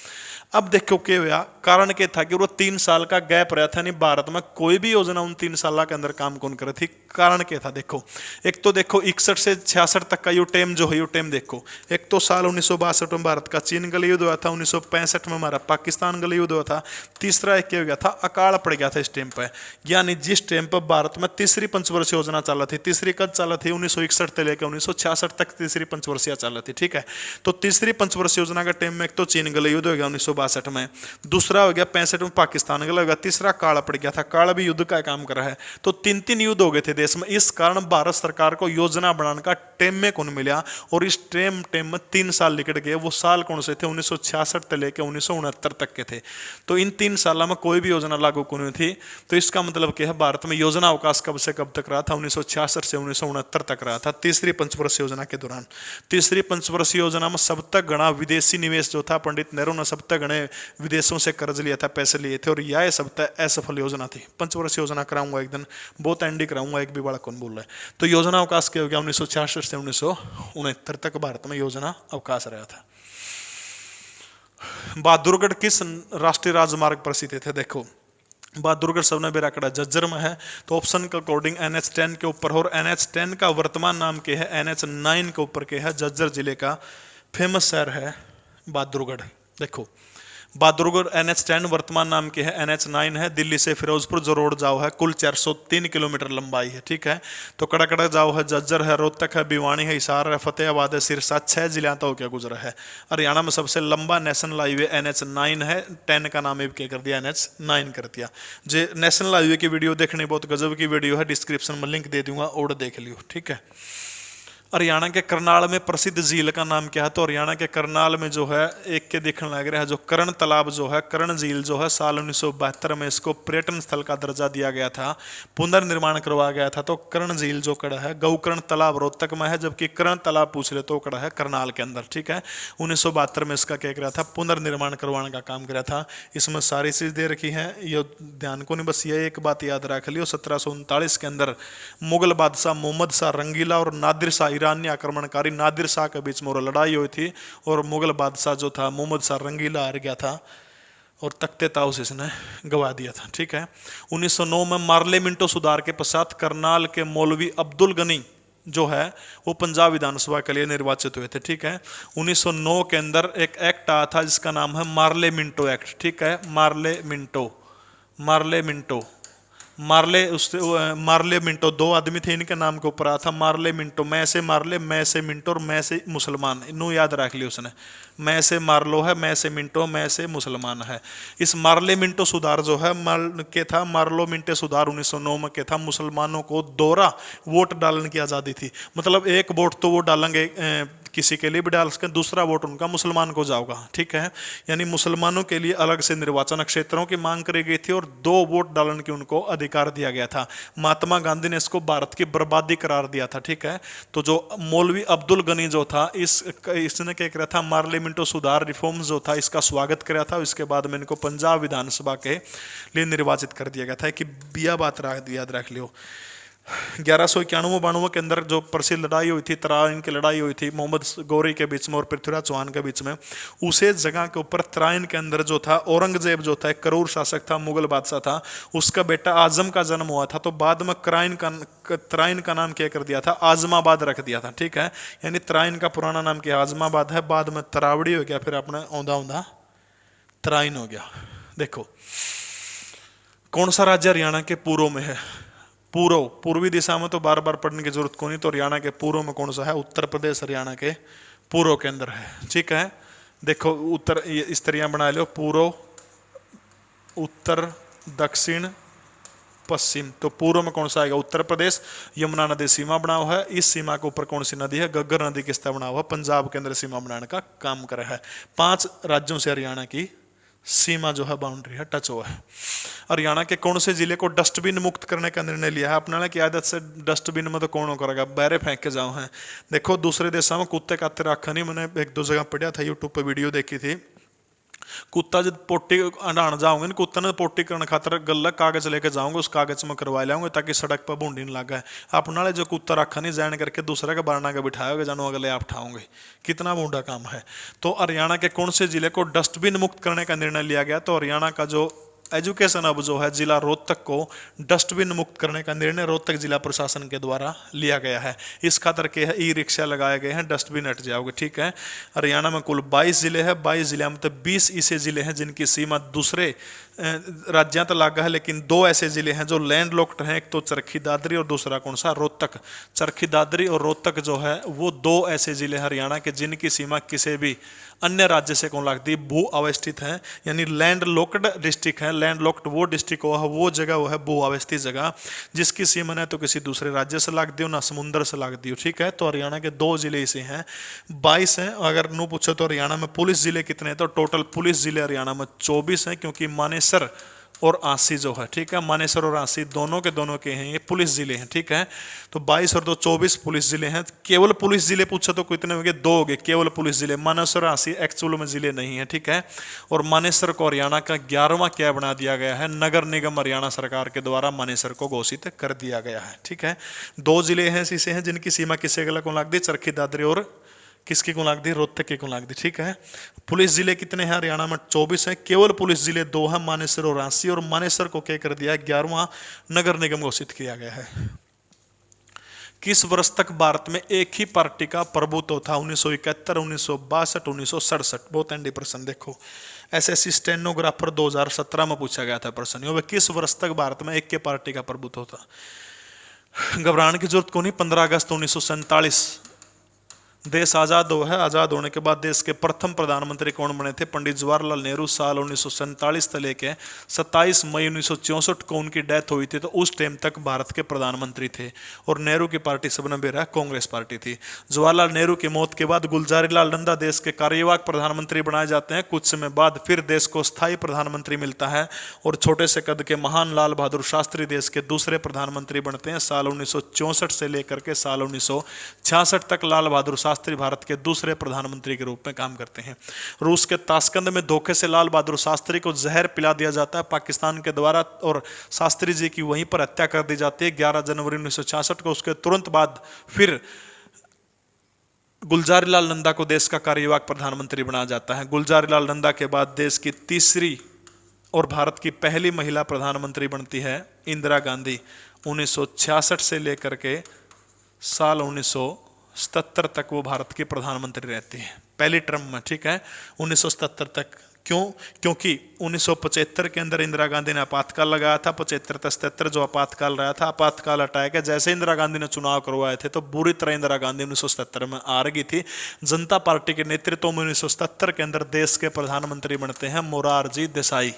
अब देखो क्या हुआ, कारण क्या था कि वो 3 साल का गैप रहा था। नहीं, भारत में कोई भी योजना उन 3 साल के अंदर काम कौन करे थी। कारण क्या था, देखो, एक तो देखो 61 से 66 तक का यू टाइम जो है, यू टाइम देखो, एक तो साल 1962 में भारत का चीन गले युद्ध हुआ था, 1965 में हमारा पाकिस्तान गले युद्ध हुआ था, तीसरा एक क्या हो गया था, अकाल पड़ गया था इस टाइम पर। यानी जिस टाइम पर भारत में तीसरी पंचवर्षीय योजना चला थी, तीसरी कद चला थी 1961 से लेकर 1966 तक तीसरी पंचवर्षीय चला थी। ठीक है, तो तीसरी पंचवर्षीय योजना का टाइम में एक तो चीन गले युद्ध हो गया 1962 में, दूसरा हो गया 65 में पाकिस्तान गला हो गया, तीसरा काल पड़ गया था, काल भी युद्ध का काम कर रहा है। तो 3-3 युद्ध हो गए थे देश में। इस कारण भारत सरकार को योजना बनाने का टाइम में कौन मिला, और इस टाइम में 3 साल निकट गए। वो साल कौन से थे, 1966 से लेकर 1969 तक के थे। तो इन 3 सालों में कोई भी योजना लागू कौन हुई थी। तो इसका मतलब क्या है, भारत में योजना अवकाश कब से कब तक रहा था, 1966 से 1969 तक रहा था, तीसरी पंचवर्षीय योजना के दौरान। तीसरी पंचवर्षीय योजना में सब तक गणा विदेशी निवेश जो था, पंडित नेहरू ने सब तक गणे विदेशों से कर्ज लिया था, पैसे लिए थे, और यह सब तक असफल योजना थी। पंचवर्षीय योजना कराऊंगा एक दिन, बहुत एंडी कराऊंगा, एक भी बड़ा कौन बोल रहा है। तो योजना अवकाश क्या हो गया, 1966 से 1969 तक भारत में योजना अवकाश रहा था। बहादुरगढ़ किस राष्ट्रीय राजमार्ग पर स्थित थे। देखो, बहादुरगढ़ सबने बेरा कड़ा जज्जर में है, तो ऑप्शन के अकॉर्डिंग NH10 के ऊपर, और NH10 का वर्तमान नाम क्या है, NH9 के ऊपर क्या है, जज्जर जिले का फेमस शहर है बहादुरगढ़। देखो, बहादुरगढ़ NH10 वर्तमान नाम के है, NH9 है। दिल्ली से फिरोजपुर जो रोड जाओ है, कुल 403 किलोमीटर लंबाई है। ठीक है, तो कड़ा कड़ा जाओ है, जज्जर है, रोहतक है, भिवानी है, हिसार है, फतेहाबाद है, सिरसा, 6 जिला तो क्या गुजरा है। हरियाणा में सबसे लंबा नेशनल हाईवे NH9 है। 10 का नाम क्या कर दिया, NH9 कर दिया। जो नेशनल हाईवे की वीडियो देखने, बहुत गजब की वीडियो है, डिस्क्रिप्शन में लिंक दे दूंगा, और देख लियो। ठीक है, हरियाणा के करनाल में प्रसिद्ध झील का नाम क्या है, तो हरियाणा के करनाल में जो है एक के देखने लग रहा है, जो कर्ण तालाब जो है, कर्ण झील जो है, साल 1972 में इसको पर्यटन स्थल का दर्जा दिया गया था, पुनर्निर्माण करवाया गया था। तो कर्ण झील जो कड़ा है, गौकर्ण तालाब रोहतक में है, जबकि कर्ण तालाब पूछ ले तो कड़ा है करनाल के अंदर। ठीक है, 1972 में इसका क्या करा था, पुनर्निर्माण करवाने का काम करा था। इसमें सारी चीज दे रखी है, ये ध्यान को नहीं, बस ये एक बात याद रख लियो, 1739 के अंदर मुगल बादशाह मोहम्मद शाह रंगीला और नादिर शाह ईरानी आक्रमणकारी नादिर शाह के बीच में लड़ाई हुई थी, और मुगल बादशाह जो था मोहम्मद शाह रंगीला हार गया था, और तख्ते ताउस इसने गवा दिया था। ठीक है, 1909 में मार्ले मिंटो सुधार के पश्चात करनाल के मौलवी अब्दुल गनी जो है वो पंजाब विधानसभा के लिए निर्वाचित हुए थे। ठीक है, 1909 के अंदर एक एक्ट आया था जिसका नाम है मार्ले मिंटो एक्ट। ठीक है, मार्ले मिंटो मार्ले मिंटो 2 आदमी थे, इनके नाम के ऊपर आया था मार्ले मिंटो। मैं से मार्ले, मैं से मिंटो, और मैं से मुसलमान, इन्हों याद रख लिया उसने। मैं से मार्लो है, मैं से मिंटो, मैं से मुसलमान है। इस मार्ले मिंटो सुधार जो है के था, मार्लो मिंटे सुधार 1909 में के था, मुसलमानों को दोहरा वोट डालने की आज़ादी थी। मतलब एक वोट तो वो डालेंगे किसी के लिए भी डाल सकें, दूसरा वोट उनका मुसलमान को जाओगा। ठीक है, यानी मुसलमानों के लिए अलग से निर्वाचन क्षेत्रों की मांग करी गई थी, और 2 वोट डालने की उनको अधिकार दिया गया था। महात्मा गांधी ने इसको भारत की बर्बादी करार दिया था। ठीक है, तो जो मौलवी अब्दुल गनी जो था, इसने क्या किया था, मार्लियामेंटो सुधार रिफॉर्म जो था, इसका स्वागत किया था। इसके बाद में इनको पंजाब विधानसभा के लिए निर्वाचित कर दिया गया था। कि बिया बात याद रख लियो। 1191-92 के अंदर जो प्रसिद्ध लड़ाई हुई थी, तराइन की लड़ाई हुई थी मोहम्मद गौरी के बीच में और पृथ्वीराज चौहान के बीच में, उसे जगह के ऊपर तराइन के अंदर जो था औरंगजेब जो था, एक करूर शासक था, मुगल बादशाह था, उसका बेटा आजम का जन्म हुआ था। तो बाद में तराइन का नाम क्या कर दिया था, आजमाबाद रख दिया था। ठीक है, यानी तराइन का पुराना नाम क्या आजमाबाद है, बाद में तरावड़ी हो गया, फिर अपने औंधा औंधा तराइन हो गया। देखो कौन सा राज्य हरियाणा के पूर्व में है, पूर्वी दिशा में तो बार बार पढ़ने की जरूरत को नहीं, तो हरियाणा के पूर्व में कौन सा है, उत्तर प्रदेश हरियाणा के पूर्व के अंदर है। ठीक है, देखो उत्तर इस तरह बना लो, पूर्व, उत्तर, दक्षिण, पश्चिम। तो पूर्व में कौन सा आएगा? उत्तर प्रदेश। यमुना नदी सीमा बना हुआ है, इस सीमा के ऊपर कौन सी नदी है? घग्गर नदी किसका बना हुआ? पंजाब के अंदर सीमा बनाने का काम कर रहा है। 5 राज्यों से हरियाणा की सीमा जो है, बाउंड्री है, टच हुआ है। हरियाणा के कौन से जिले को डस्टबिन मुक्त करने का निर्णय लिया है? अपना की आदत से डस्टबिन में तो कौन करेगा, बहरे फेंक के जाओ हैं। देखो दूसरे देशों में कुत्ते काते रखा नहीं, मैंने 1-2 जगह पढ़ा था, यूट्यूब पर वीडियो देखी थी। कुत्ता जब पोटी अंडाण जाओगे, कुत्ता ने पोटी करने खातर गल्ला कागज लेके जाओगे, उस कागज में करवा लाओगे ताकि सड़क पर बूंदी न लगे। अपना जो कुत्ता रखा नहीं जान करके दूसरे का बारना का बिठाओगे, जानो अगले आप उठाओगे, कितना बूढ़ा काम है। तो हरियाणा के कौन से जिले को डस्टबिन मुक्त करने का निर्णय लिया गया? तो हरियाणा का जो एजुकेशन अब जो है, जिला रोहतक को डस्टबिन मुक्त करने का निर्णय रोहतक जिला प्रशासन के द्वारा लिया गया है। इस खातर के ई रिक्शा लगाए गए हैं, डस्टबिन हट जाओगे, ठीक है। हरियाणा में कुल 22 जिले हैं, 22 जिले में तो 20 ऐसे जिले हैं जिनकी सीमा दूसरे राज्यों तो लगा है, लेकिन 2 ऐसे जिले हैं जो लैंड लॉक्ड हैं, एक तो चरखी दादरी और दूसरा कौन सा? रोहतक। चरखी दादरी और रोहतक जो है वो 2 ऐसे जिले हरियाणा के जिनकी सीमा किसी भी अन्य राज्य से कौन लगती है? भू अवस्थित है, यानी लैंड लॉक्ड डिस्ट्रिक्ट है। लैंड लॉक्ड वो डिस्ट्रिक्ट वो जगह वो है भू अवस्थित जगह जिसकी सीमा न तो किसी दूसरे राज्य से लगती हो ना समुद्र से लगती हो, ठीक है। तो हरियाणा के 2 जिले ऐसे हैं, 22 हैं। अगर नो पूछो तो हरियाणा में पुलिस जिले कितने हैं? तो टोटल पुलिस जिले हरियाणा में 24 हैं, क्योंकि मानेसर और आसी जो है, ठीक है, मानेसर और आसी दोनों के हैं, ये पुलिस जिले हैं, ठीक है। तो 22 और 2 24 पुलिस जिले हैं। केवल पुलिस जिले पूछा तो कितने हो गए? 2 हो गए केवल पुलिस जिले। मानेसर और आसी एक्चुअल में जिले नहीं है, ठीक है। और मानेसर को हरियाणा का 11वां क्या बना दिया गया है? नगर निगम हरियाणा सरकार के द्वारा मानेसर को घोषित कर दिया गया है, ठीक है। 2 जिले हैं ऐसे हैं जिनकी सीमा किसी अगला को लगती है? चरखी दादरी और किसकी को लगती है? रोहतक की को लगती, ठीक है। पुलिस जिले कितने हैं हरियाणा में? 24 हैं। केवल पुलिस जिले 2 हैं, मानेसर और रांसी। और मानेसर को क्या कर दिया है? 11वां नगर निगम घोषित किया गया है। किस वर्ष तक भारत में एक ही पार्टी का प्रभुत्व था? 1971, 1962, 1967। बहुत एंडी प्रश्न। देखो एसएससी स्टेनोग्राफर 2017 में पूछा गया था प्रश्न, किस वर्ष तक भारत में एक के पार्टी का प्रभुत्व था? घबराने की जरूरत को नहीं। 15 अगस्त 1947 देश आज़ाद हुआ है। आज़ाद होने के बाद देश के प्रथम प्रधानमंत्री कौन बने थे? पंडित जवाहरलाल नेहरू। साल 1947 से लेके 27 मई 1964 को उनकी डेथ हुई थी, तो उस टाइम तक भारत के प्रधानमंत्री थे। और नेहरू की पार्टी सबने बेरा कांग्रेस पार्टी थी। जवाहरलाल नेहरू की मौत के बाद गुलजारीलाल नंदा देश के कार्यवाहक प्रधानमंत्री बनाए जाते हैं। कुछ समय बाद फिर देश को स्थायी प्रधानमंत्री मिलता है और छोटे से कद के महान लाल बहादुर शास्त्री देश के दूसरे प्रधानमंत्री बनते हैं। साल 1964 से लेकर के साल 1966 तक लाल बहादुर शास्त्री भारत के दूसरे प्रधानमंत्री के रूप में काम करते हैं। रूस के ताशकंद में धोखे से लाल बहादुर शास्त्री को जहर पिला दिया जाता है पाकिस्तान के द्वारा, और शास्त्री जी की वहीं पर हत्या कर दी जाती है 11 जनवरी 1966 को। उसके तुरंत बाद फिर गुलजारीलाल नंदा को देश का कार्यवाहक प्रधानमंत्री बनाया जाता है। गुलजारीलाल नंदा के बाद देश की तीसरी और भारत की पहली महिला प्रधानमंत्री बनती है इंदिरा गांधी। 1966 से लेकर के साल 1977 तक वो भारत की प्रधानमंत्री रहती है, पहली टर्म में, ठीक है, 1977 तक। क्यों? क्योंकि 1975 के अंदर इंदिरा गांधी ने आपातकाल लगाया था। 75-77 जो आपातकाल रहा था, आपातकाल हटाया गया। जैसे इंदिरा गांधी ने चुनाव करवाए थे तो बुरी तरह इंदिरा गांधी 1977 में हार गई थी। जनता पार्टी के नेतृत्व में 1977 के अंदर देश के प्रधानमंत्री बनते हैं मोरारजी देसाई।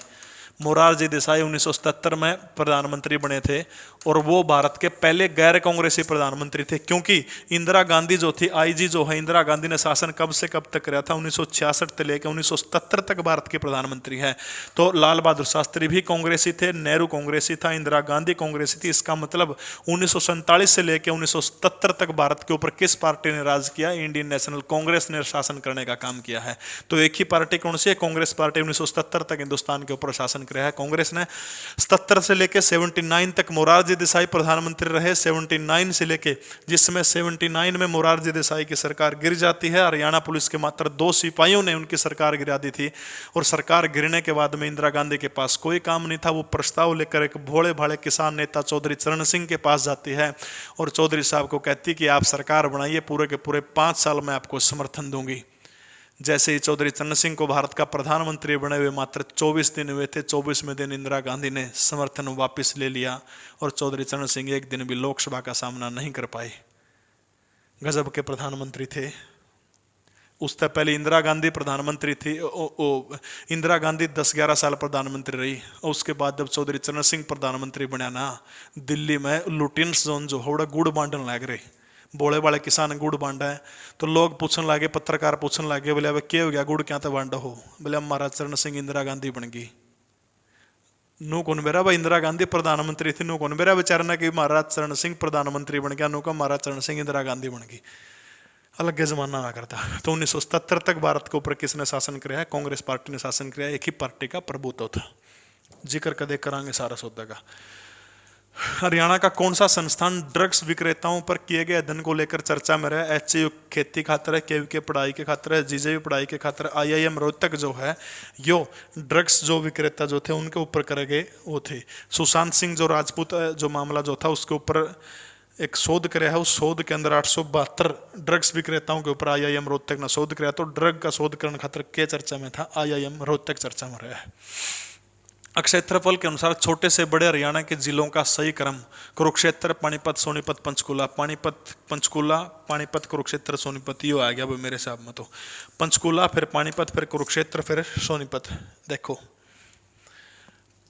मोरारजी देसाई 1977 में प्रधानमंत्री बने थे और वो भारत के पहले गैर कांग्रेसी प्रधानमंत्री थे, क्योंकि इंदिरा गांधी जो थी, आईजी जो है, इंदिरा गांधी ने शासन कब से कब तक कराया था? 1966 से लेकर 1977 तक भारत के प्रधानमंत्री है। तो लाल बहादुर शास्त्री भी कांग्रेसी थे, नेहरू कांग्रेसी था, इंदिरा गांधी कांग्रेसी थी। इसका मतलब 1947 से लेकर 1977 तक भारत के ऊपर किस पार्टी ने राज किया? इंडियन नेशनल कांग्रेस ने शासन करने का काम किया है। तो एक ही पार्टी कौन सी है? कांग्रेस पार्टी। 1977 तक हिंदुस्तान के ऊपर शासन किया है कांग्रेस ने। 77 से लेकर 79 तक मोरारजी देसाई प्रधानमंत्री रहे। 79 से लेके, जिसमें 79 में मोरारजी देसाई की सरकार गिर जाती है। हरियाणा पुलिस के मात्र 2 सिपाहियों ने उनकी सरकार गिरा दी थी और सरकार गिरने के बाद में इंदिरा गांधी के पास कोई काम नहीं था। वो प्रस्ताव लेकर एक भोले भाले किसान नेता चौधरी चरण सिंह के पास जाती है और चौधरी साहब को कहती कि आप सरकार बनाइए, पूरे के पूरे 5 साल में आपको समर्थन दूंगी। जैसे ही चौधरी चरण सिंह को भारत का प्रधानमंत्री बने हुए मात्र 24 दिन हुए थे, 24वें दिन इंदिरा गांधी ने समर्थन वापस ले लिया और चौधरी चरण सिंह एक दिन भी लोकसभा का सामना नहीं कर पाए। गजब के प्रधानमंत्री थे। उससे पहले इंदिरा गांधी प्रधानमंत्री थी। इंदिरा गांधी 10-11 साल प्रधानमंत्री रही, और उसके बाद जब चौधरी चरण सिंह प्रधानमंत्री बना ना, दिल्ली में लुटिन्स जोन जो होड़ा गुड़ बांटने लग रहे, बोले वाले किसान गुड़ बांटा है, तो लोग पूछने लगे, पत्रकार पूछने लगे, बोले अब क्या हो गया, गुड़ क्या तो बांटा हो? बोले अब महाराज चरण सिंह इंदिरा गांधी बन गई। नू कौन बेरा भाई, इंदिरा गांधी प्रधानमंत्री थी, नू कौन बेरा बेचारा कि महाराज चरण सिंह प्रधानमंत्री बन गया, नू का महाराज चरण सिंह इंदिरा गांधी बन गई। अलग जमाना आ करता। तो 1977 तक भारत के ऊपर किसने शासन किया है? कांग्रेस पार्टी ने शासन किया। एक ही पार्टी का प्रभुत्व था। जिक्र कदे करांगे सारा सौदा का। हरियाणा का कौन सा संस्थान ड्रग्स विक्रेताओं पर किए गए अध्ययन को लेकर चर्चा में रहा? एचयू खेती खातर है, केवीके पढ़ाई के खातर है, जीजेवी पढ़ाई के खातर, आईआईएम रोहतक जो है यो ड्रग्स जो विक्रेता जो थे उनके ऊपर करे गए वो थे। सुशांत सिंह जो राजपूत जो मामला जो था उसके ऊपर एक शोध कराया है, उस शोध के अंदर 872 ड्रग्स विक्रेताओं के ऊपर आईआईएम रोहतक ने शोध कराया। तो ड्रग का शोध करने खातर क्या चर्चा में था? आईआईएम रोहतक चर्चा में रहा है। क्षेत्रफल के अनुसार छोटे से बड़े हरियाणा के जिलों का सही क्रम: कुरुक्षेत्र, पानीपत, सोनीपत, पंचकुला। पानीपत, पंचकुला, पानीपत, कुरुक्षेत्र, सोनीपत, यो आ गया वो मेरे हिसाब में। तो पंचकुला, फिर पानीपत, फिर कुरुक्षेत्र, फिर सोनीपत। देखो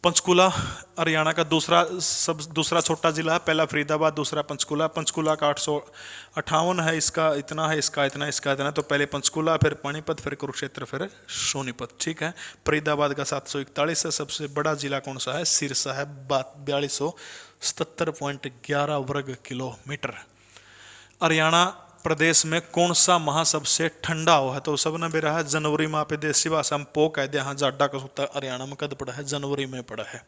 पंचकुला हरियाणा का दूसरा छोटा जिला है। पहला फरीदाबाद, दूसरा पंचकुला। पंचकुला का 858 है, इसका इतना है, इसका इतना, इसका इतना। तो पहले पंचकुला, फिर पानीपत, फिर कुरुक्षेत्र, फिर सोनीपत। ठीक है। फरीदाबाद का 741 है। सबसे बड़ा जिला कौन सा है? सिरसा है, 4277.11 वर्ग किलोमीटर। हरियाणा प्रदेश में कौन सा माह सबसे ठंडा हो है? तो सबने भी रहा है जनवरी माह पे, देसी भाषा में पो कह दिया। हाँ, जाडा का सूता हरियाणा में कद पड़ा है? जनवरी में पड़ा है।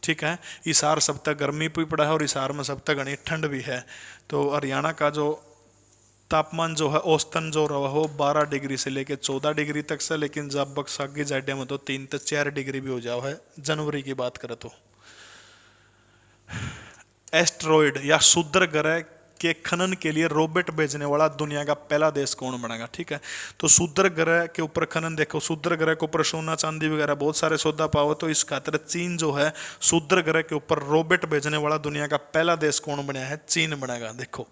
ठीक है। इसार सब तक गर्मी भी पड़ा है और इसार में सब तक घनी ठंड भी है। तो हरियाणा का जो तापमान जो है औसतन जो रहा हो 12 डिग्री से लेके 14 डिग्री तक से, लेकिन जब बक्सागी जाडे में तो 3 से 4 डिग्री भी हो जाओ है जनवरी की बात करें तो। एस्टेरॉयड या क्षुद्र ग्रह के खनन के लिए रोबोट भेजने वाला दुनिया का पहला देश कौन बनेगा? ठीक है। तो क्षुद्र ग्रह के ऊपर खनन, देखो क्षुद्र ग्रह के ऊपर सोना चांदी वगैरह बहुत सारे सौदा पाओ, तो इस खातिर चीन जो है क्षुद्र ग्रह के ऊपर रोबोट भेजने वाला दुनिया का पहला देश कौन बना है? चीन बनेगा। देखो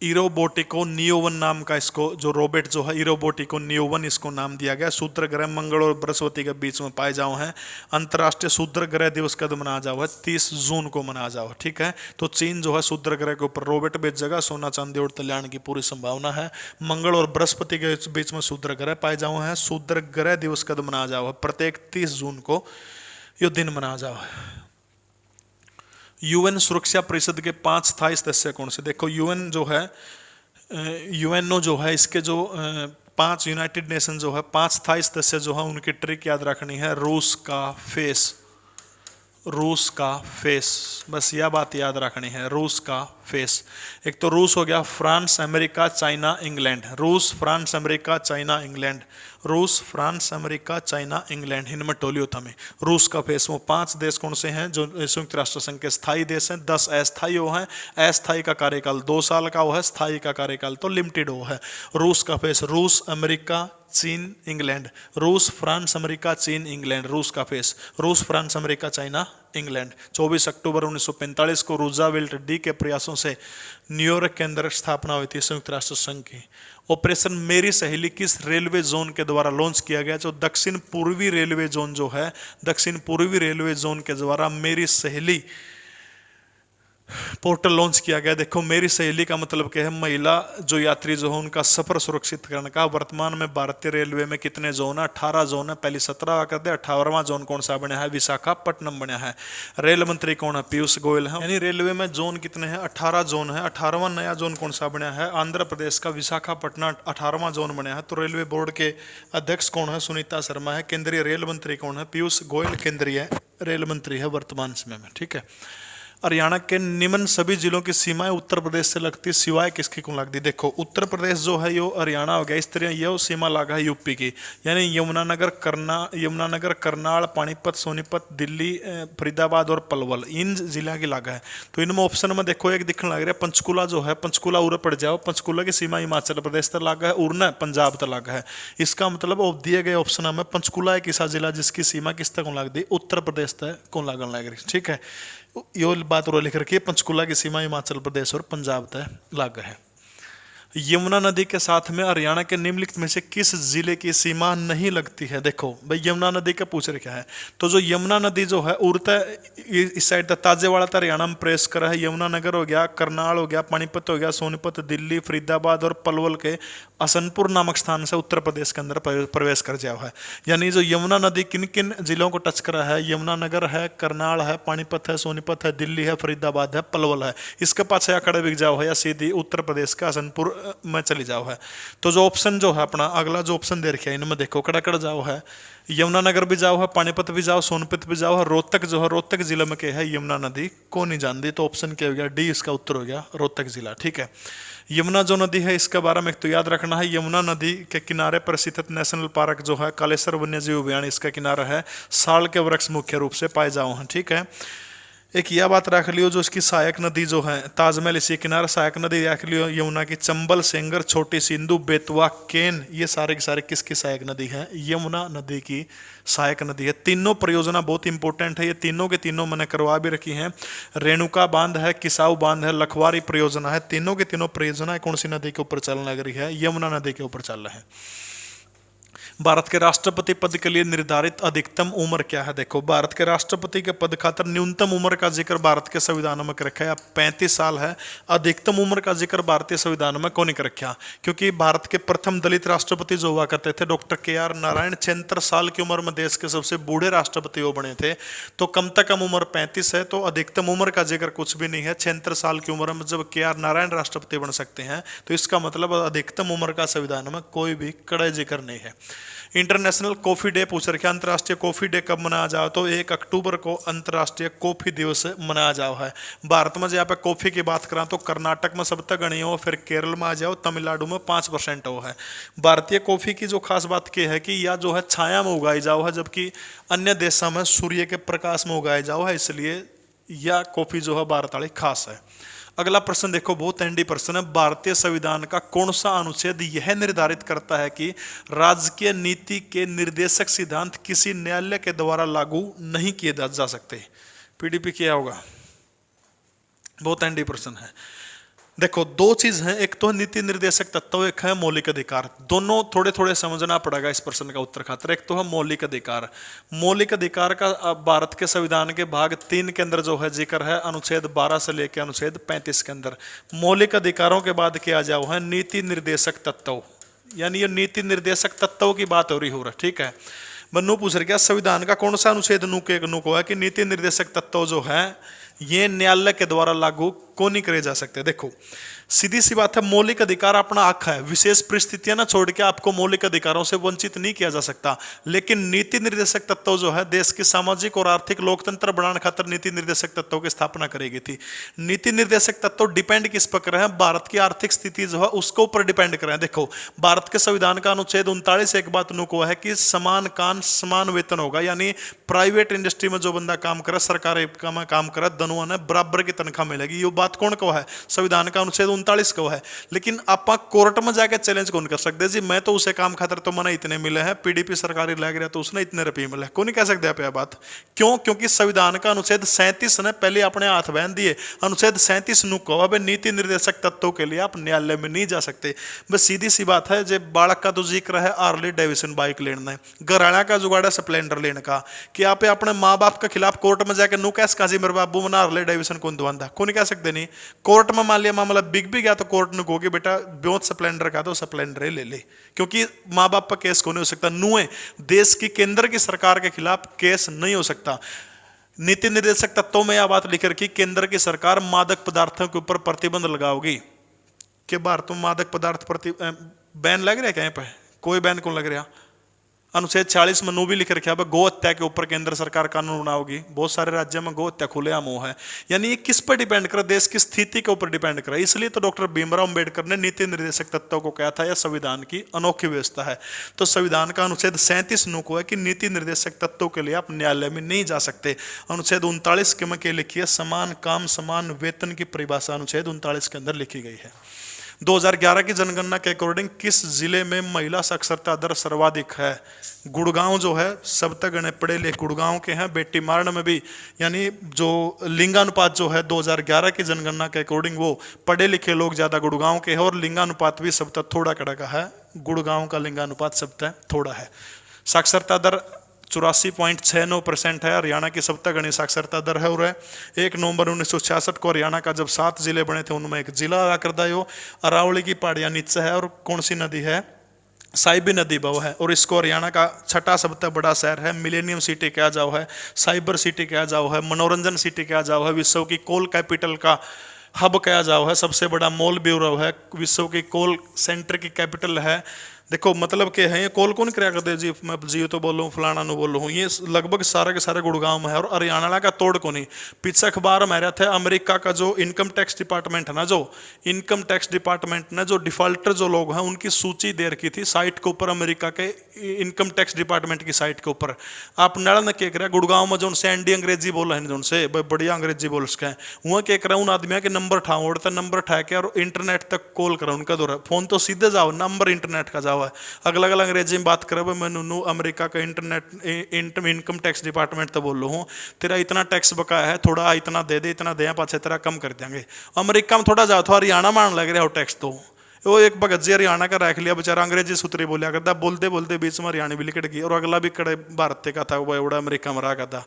इरोबोटिको नियोवन नाम का इसको जो रोबोट जो है इरोबोटिको नियोवन इसको नाम दिया गया। शूद्र ग्रह मंगल और बृहस्पति के बीच में पाए जाओ हैं। अंतर्राष्ट्रीय शूद्र ग्रह दिवस कब मनाया जाओ है? 30 जून को मनाया जाओ। ठीक है। तो चीन जो है शूद्र ग्रह के ऊपर रोबोट भेज जगह, सोना चांदी और कल्याण की पूरी संभावना है। मंगल और बृहस्पति के बीच में शूद्र ग्रह पाए जाओ हैं। शूद्र ग्रह दिवस कब मनाया जाओ है? प्रत्येक 30 जून को यह दिन मनाया जाओ है। यूएन सुरक्षा परिषद के 5 स्थायी सदस्य कौन से? देखो यूएन जो है यूएनओ जो है इसके जो 5 यूनाइटेड नेशन जो है 5 स्थायी सदस्य जो है उनकी ट्रिक याद रखनी है। रूस का फेस, रूस का फेस, बस यह बात याद रखनी है। रूस का फेस। एक तो रूस हो गया, फ्रांस, अमेरिका, चाइना, इंग्लैंड। रूस, फ्रांस, अमेरिका, चाइना, इंग्लैंड। रूस, फ्रांस, अमेरिका, चाइना, इंग्लैंड। इनमें टोलियो था में रूस का फेस। वो 5 देश कौन से हैं जो संयुक्त राष्ट्र संघ के स्थायी देश हैं? 10 अस्थायी हो हैं। अस्थायी का कार्यकाल 2 साल का हो है, स्थायी का कार्यकाल तो लिमिटेड हो है। रूस का फेस, रूस, अमेरिका, चीन, इंग्लैंड। रूस, फ्रांस, अमेरिका, चीन, इंग्लैंड। रूस का फेस, रूस, फ्रांस, अमेरिका, चाइना, इंग्लैंड। 24 अक्टूबर 1945 को रूजावेल्ट डी के प्रयासों से न्यूयॉर्क के अंदर स्थापना हुई थी संयुक्त राष्ट्र संघ की। ऑपरेशन मेरी सहेली किस रेलवे जोन के द्वारा लॉन्च किया गया? जो दक्षिण पूर्वी रेलवे जोन जो है, दक्षिण पूर्वी रेलवे जोन के द्वारा मेरी सहेली पोर्टल लॉन्च किया गया। देखो मेरी सहेली का मतलब क्या है? महिला जो यात्री जो है उनका सफर सुरक्षित करने का। वर्तमान में भारतीय रेलवे में कितने जोन है? 18 जोन है। पहले 17 कर दे। 18वां जोन कौन सा बना है? विशाखापट्टनम बना है। रेल मंत्री कौन है? पीयूष गोयल है। यानी रेलवे में जोन कितने हैं? 18 जोन है। 18वां नया जोन कौन सा बना है? आंध्र प्रदेश का विशाखापट्टनम 18वां जोन बना है। तो रेलवे बोर्ड के अध्यक्ष कौन है? सुनीता शर्मा है। केंद्रीय रेल मंत्री कौन है? पीयूष गोयल केंद्रीय रेल मंत्री है वर्तमान समय में। ठीक है। हरियाणा के निम्न सभी जिलों की सीमाएं उत्तर प्रदेश से लगती, सिवाय किसकी को लगती? देखो उत्तर प्रदेश जो है यो हरियाणा हो गया, इस तरह ये सीमा लगा है यूपी की, यानी यमुनानगर, करनाल, पानीपत, सोनीपत, दिल्ली, फरीदाबाद और पलवल, इन जिला की लगा है। तो इनमें ऑप्शन में देखो एक दिखने लग रहा है पंचकुला जो है, पंचकुला उरे पड़ जाओ, पंचकुला की सीमा हिमाचल प्रदेश तक लगा है, उरना पंजाब तक लगा है। इसका मतलब दिए गए ऑप्शन में पंचकुला एक ऐसा जिला जिसकी सीमा किस तक लगती? उत्तर प्रदेश तक को लगन लग रही। ठीक है। यो बात और लिख रखी है, पंचकुला की सीमा हिमाचल प्रदेश और पंजाब तक लग है। यमुना नदी के साथ में हरियाणा के निम्नलिखित में से किस जिले की सीमा नहीं लगती है? देखो भाई यमुना नदी का पूछ रखा है, तो जो यमुना नदी जो है उड़ता इस साइड तक ताजेवाड़ा तक हरियाणा में प्रेस करा है। यमुनानगर हो गया, करनाल हो गया, पानीपत हो गया, सोनीपत, दिल्ली, फरीदाबाद और पलवल के असनपुर नामक स्थान से उत्तर प्रदेश के अंदर प्रवेश कर जाओ है। यानी जो यमुना नदी किन किन जिलों को टच करा है? यमुनानगर है, करनाल है, पानीपत है, सोनीपत है, दिल्ली है, फरीदाबाद है, पलवल है। इसके पास या खड़े बिक जाओ है या सीधी उत्तर प्रदेश का असनपुर में चली जाओ है। तो जो ऑप्शन जो है अपना अगला जो ऑप्शन दे रखे है इनमें देखो कड़ाकड़ जाओ है, यमुनानगर भी जाओ है, पानीपत भी जाओ, सोनीपत भी जाओ है, रोहतक जो है रोहतक जिले में क्या है यमुना नदी को नहीं जानती, तो ऑप्शन क्या हो गया? डी इसका उत्तर हो गया, रोहतक जिला। ठीक है, यमुना जो नदी है इसके बारे में एक तो याद रखना है, यमुना नदी के किनारे पर स्थित नेशनल पार्क जो है कालेश्वर वन्यजीव उद्यान इसका किनारा है, साल के वृक्ष मुख्य रूप से पाए जाओ हैं। ठीक है, एक यह बात रख लियो जो इसकी सहायक नदी जो है ताजमहल इसी किनारे, सहायक नदी रख लियो यमुना की चंबल, सेंगर, छोटी सिंधु, बेतवा, केन, ये सारे के सारे किसकी सहायक नदी है? यमुना नदी की सहायक नदी है। तीनों परियोजना बहुत इंपॉर्टेंट है, ये तीनों के तीनों मैंने करवा भी रखी हैं। रेणुका बांध है, किसाऊ बांध है, लखवारी परियोजना है, तीनों के तीनों परियोजना कौन सी नदी के ऊपर चलने लग रही है? यमुना नदी के ऊपर चल रहा है। भारत के राष्ट्रपति पद के लिए निर्धारित अधिकतम उम्र क्या है? देखो भारत के राष्ट्रपति के पद खातर न्यूनतम उम्र का जिक्र भारत के संविधान में कर रखा है, 35 साल है। अधिकतम उम्र का जिक्र भारतीय संविधान में कौन कर रखा? क्योंकि भारत के प्रथम दलित राष्ट्रपति जो हुआ करते थे डॉक्टर KR नारायण, 76 साल की उम्र में देश के सबसे बूढ़े राष्ट्रपति वो बने थे। तो कम से कम उम्र 35 है, तो अधिकतम उम्र का जिक्र कुछ भी नहीं है। 76 साल की उम्र में जब KR नारायण राष्ट्रपति बन सकते हैं, तो इसका मतलब अधिकतम उम्र का संविधान में कोई भी कड़ा जिक्र नहीं है। इंटरनेशनल कॉफी डे पूछ रखे, अंतर्राष्ट्रीय कॉफी डे कब मनाया जाओ? तो 1 अक्टूबर को अंतर्राष्ट्रीय कॉफी दिवस मनाया जाओ है। भारत में जहाँ पे कॉफी की बात करें तो कर्नाटक में सब तक गणी हो, फिर केरल में आ जाओ, तमिलनाडु में 5% हो है। भारतीय कॉफी की जो खास बात क्या है कि यह जो है छाया में उगाई जाओ है, जबकि अन्य देशों में सूर्य के प्रकाश में उगाई जाओ है, इसलिए यह कॉफी जो है भारत वाली खास है। अगला प्रश्न देखो, बहुत हैंडी प्रश्न है। भारतीय संविधान का कौन सा अनुच्छेद यह निर्धारित करता है कि राजकीय नीति के निर्देशक सिद्धांत किसी न्यायालय के द्वारा लागू नहीं किए जा सकते? PDP क्या होगा? बहुत हैंडी प्रश्न है। देखो दो चीज है, एक तो नीति निर्देशक तत्व, एक है मौलिक अधिकार। दोनों थोड़े थोड़े समझना पड़ेगा इस प्रश्न का उत्तर खातिर। एक तो है मौलिक अधिकार। मौलिक अधिकार का भारत के संविधान के भाग 3 के अंदर जो है जिक्र है अनुच्छेद 12 से लेकर अनुच्छेद 35 के अंदर। मौलिक अधिकारों के बाद क्या जाओ है नीति निर्देशक तत्व, यानी ये नीति निर्देशक तत्व की बात हो रही। ठीक है, मनु पूछ रहा संविधान का कौन सा अनुच्छेद नु को है कि नीति निर्देशक तत्व जो है ये न्यायालय के द्वारा लागू को नहीं करे जा सकते? देखो सीधी सी बात है, मौलिक अधिकार अपना हक है, विशेष परिस्थितियां ना छोड़ के आपको मौलिक अधिकारों से वंचित नहीं किया जा सकता। लेकिन नीति निर्देशक तत्व जो है देश की सामाजिक और आर्थिक लोकतंत्र बनाने खातिर नीति निर्देशक तत्वों की स्थापना करेगी थी। नीति निर्देशक तत्व डिपेंड किस पर कर रहे हैं? भारत की आर्थिक स्थिति जो है उसके ऊपर डिपेंड कर रहे हैं। देखो भारत के संविधान का अनुच्छेद 39 एक बात नुको है कि समान काम समान वेतन होगा, यानी प्राइवेट इंडस्ट्री में जो बंदा काम करे, सरकारी में काम करे, दोनों ने बराबर की तनख्वाह मिलेगी। ये बात कौन को है? संविधान का अनुच्छेद 39 को है। लेकिन आप कोर्ट में जाकर चैलेंज कौन कर सकते जी मैं तो उसे काम खातर तो मैंने इतने मिले हैं, PDP सरकारी लग रहा तो उसने इतने रुपये मिले, कौन नहीं कह सकते आप यह बात? क्यों? क्योंकि संविधान का अनुच्छेद 37 ने पहले अपने हाथ बहन दिए। अनुच्छेद 37 नु को अब नीति निर्देशक तत्वों के लिए आप न्यायालय में नहीं जा सकते। बस सीधी सी बात है, जब बालक का तो जिक्र है हार्ले डेविसन बाइक लेना है, घराना का जुगाड़ा स्प्लेंडर लेने का, कि आप अपने माँ बाप के खिलाफ कोर्ट में जाकर नु कैस का जी मेरे बाबू मना हार्ले डेविसन कौन दुआंदा, कौन नहीं कह सकते? नहीं। कोर्ट में मान लिया मामला बिग भी गया तो कोर्ट ने कहोगे बेटा ब्योत स्प्लेंडर का तो स्प्लेंडर ले ले, क्योंकि माँ बाप पर केस कौन हो सकता? नुए देश की केंद्र की सरकार के खिलाफ केस नहीं हो सकता। नीति निर्देशक तत्वों में यह बात लिख रखी, केंद्र की सरकार मादक पदार्थों के ऊपर प्रतिबंध लगाओगी। कि भारत में मादक पदार्थ बैन लग रहा है? कहीं पे कोई बैन कौन लग रहा? अनुच्छेद 40 में नो भी लिख रखा है गो हत्या के ऊपर केंद्र सरकार कानून बनाओगी। बहुत सारे राज्यों में गो हत्या खुलेआम है, यानी ये किस पर डिपेंड करे? देश की स्थिति के ऊपर डिपेंड करे। इसलिए तो डॉक्टर भीमराव अंबेडकर ने नीति निर्देशक तत्वों को कहा था यह संविधान की अनोखी व्यवस्था है। तो संविधान का अनुच्छेद 37 नु को है कि नीति निर्देशक तत्वों के लिए आप न्यायालय में नहीं जा सकते। अनुच्छेद 39 के में लिखी है समान काम समान वेतन की परिभाषा अनुच्छेद 39 के अंदर लिखी गई है। 2011 की जनगणना के अकॉर्डिंग किस जिले में महिला साक्षरता दर सर्वाधिक है? गुड़गांव जो है, सब तक गणे पढ़े लिखे गुड़गांव के हैं, बेटी मारण में भी, यानी जो लिंगानुपात जो है 2011 की जनगणना के अकॉर्डिंग वो पढ़े लिखे लोग ज्यादा गुड़गांव के हैं, और लिंगानुपात भी सब तक थोड़ा कड़ा का है, गुड़गांव का लिंगानुपात सब तक थोड़ा है। साक्षरता दर 84.69% है। हरियाणा की सब तक गणी साक्षरता दर है, और 1 नवंबर 1966 को हरियाणा का जब 7 जिले बने थे उनमें एक जिला आया कर दायो। अरावली की पहाड़ियां नीचे है, और कौन सी नदी है? साइबी नदी बह है, और इसको हरियाणा का छठा सबसे बड़ा शहर है। मिलेनियम सिटी कहा जाओ है, साइबर सिटी कहा जाओ है, मनोरंजन सिटी कहा जाओ है, विश्व की कोल कैपिटल का हब कहा जाओ है, सबसे बड़ा मॉल ब्यूरो है, विश्व की कोल सेंटर की कैपिटल है। देखो मतलब के है, ये कॉल कौन कराया करते जी, मैं जी तो बोल रहा हूँ, फलाना नु बोल रहा हूँ, ये लगभग सारे के सारे गुड़गांव में है। और हरियाणा का तोड़ को नहीं। पीछे अखबार में रहा था, अमेरिका का जो इनकम टैक्स डिपार्टमेंट है ना, जो इनकम टैक्स डिपार्टमेंट ने जो डिफॉल्टर जो लोग हैं उनकी सूची दे रखी थी साइट के ऊपर, अमेरिका के इनकम टैक्स डिपार्टमेंट की साइट के ऊपर। आप नड़ा ने क्या करा, गुड़गांव में जो उनसे एंडी अंग्रेजी बोल रहे हैं, जो उनसे बढ़िया अंग्रेजी बोल सके, वहाँ क्या करा, उन आदमियों के नंबर उठाओ, उड़ता नंबर उठा के और इंटरनेट तक कॉल करा उनका दौरा। फोन तो सीधे जाओ, नंबर इंटरनेट का जाओ है, अलग अलग अंग्रेजी में बात करे। मैं नुनू अमेरिका का इंटरनेट इनकम टैक्स डिपार्टमेंट तो बोल रहा हूँ, तेरा इतना टैक्स बकाया है, थोड़ा इतना दे दे, इतना दे पाछे तेरा कम कर देंगे। अमेरिका में थोड़ा जाओ तो हरियाणा मान लग रहा हो टैक्स, तो वो एक भगत जी हरियाणा का रख लिया बेचारा, अंग्रेजी सूत्री बोलिया करता, बोलते बोलते बीच में हरियाणा भी लिकट गई, और अगला भी कड़े भारत का था, वो एवड़ा अमेरिका में रहा करता,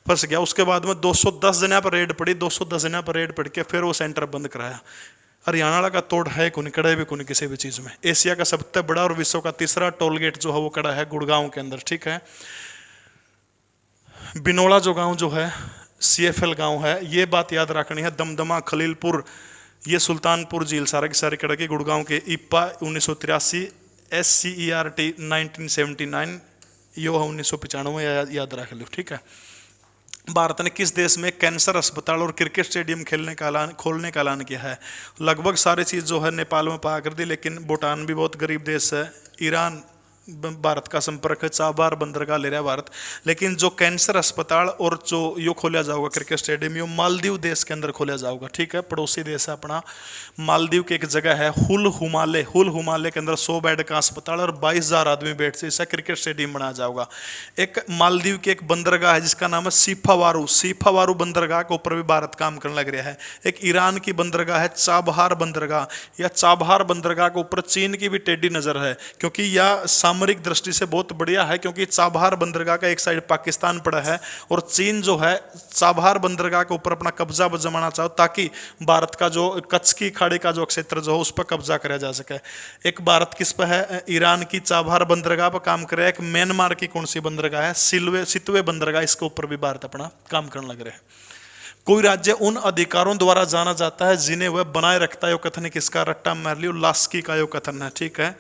फंस गया। उसके बाद में 210 जने पर रेड पड़ी, 210 जने पर रेड पड़ के फिर वो सेंटर बंद कराया। हरियाणा का तोड़ है कोई, कड़े भी कोई किसी भी चीज में। एशिया का सबसे बड़ा और विश्व का तीसरा टोल गेट जो है वो कड़ा है गुड़गांव के अंदर, ठीक है। बिनोला जो गांव जो है CFL गांव है, ये बात याद रखनी है। दमदमा, खलीलपुर, ये सुल्तानपुर झील सारे के सारे कड़ा के गुड़गांव के। इप्पा 1983, SCERT 1979, यो है 1995, याद रख लो, ठीक है। भारत ने किस देश में कैंसर अस्पताल और क्रिकेट स्टेडियम खोलने का ऐलान किया है? लगभग सारी चीज़ जो है नेपाल में पा कर दी, लेकिन भूटान भी बहुत गरीब देश है। ईरान भारत का संपर्क है, चाबार बंदरगाह ले रहा है भारत। लेकिन जो कैंसर अस्पताल और जो यो खोला जाओगा क्रिकेट स्टेडियम, यो मालदीव देश के अंदर खोला जाओगा, ठीक है। पड़ोसी देश है अपना मालदीव की एक जगह है हुल हुमाले, हुल हुमाले के अंदर 100 बेड का अस्पताल और 22,000 आदमी बैठ से इसका क्रिकेट स्टेडियम बनाया जाओगा। एक मालदीव की एक बंदरगाह है जिसका नाम है सीफावारू, सीफावारू बंदरगाह के ऊपर भी भारत काम करने लग रहा है। एक ईरान की बंदरगाह है चाबहार बंदरगाह, या चाबहार बंदरगाह के ऊपर चीन की भी टेढ़ी नजर है, क्योंकि यह सामरिक दृष्टि से बहुत बढ़िया है, क्योंकि चाबहार बंदरगाह का एक साइड पाकिस्तान पड़ा है और चीन जो है चाबहार बंदरगाह के ऊपर अपना कब्जा जमाना चाहो, ताकि भारत का जो कच्छ की खाड़ी का जो क्षेत्र जो है उस पर कब्जा करा जा सके। एक भारत किस पर है? ईरान की चाबहार बंदरगाह पर काम करे। एक म्यांमार की कौन सी बंदरगाह है? सितवे बंदरगाह, इसके ऊपर भी भारत अपना काम करने लग रहे हैं। कोई राज्य उन अधिकारों द्वारा जाना जाता है जिन्हें वह बनाए रखता है, यो कथन किसका? रट्टा मार्लियो लास्की का यो कथन है, ठीक है।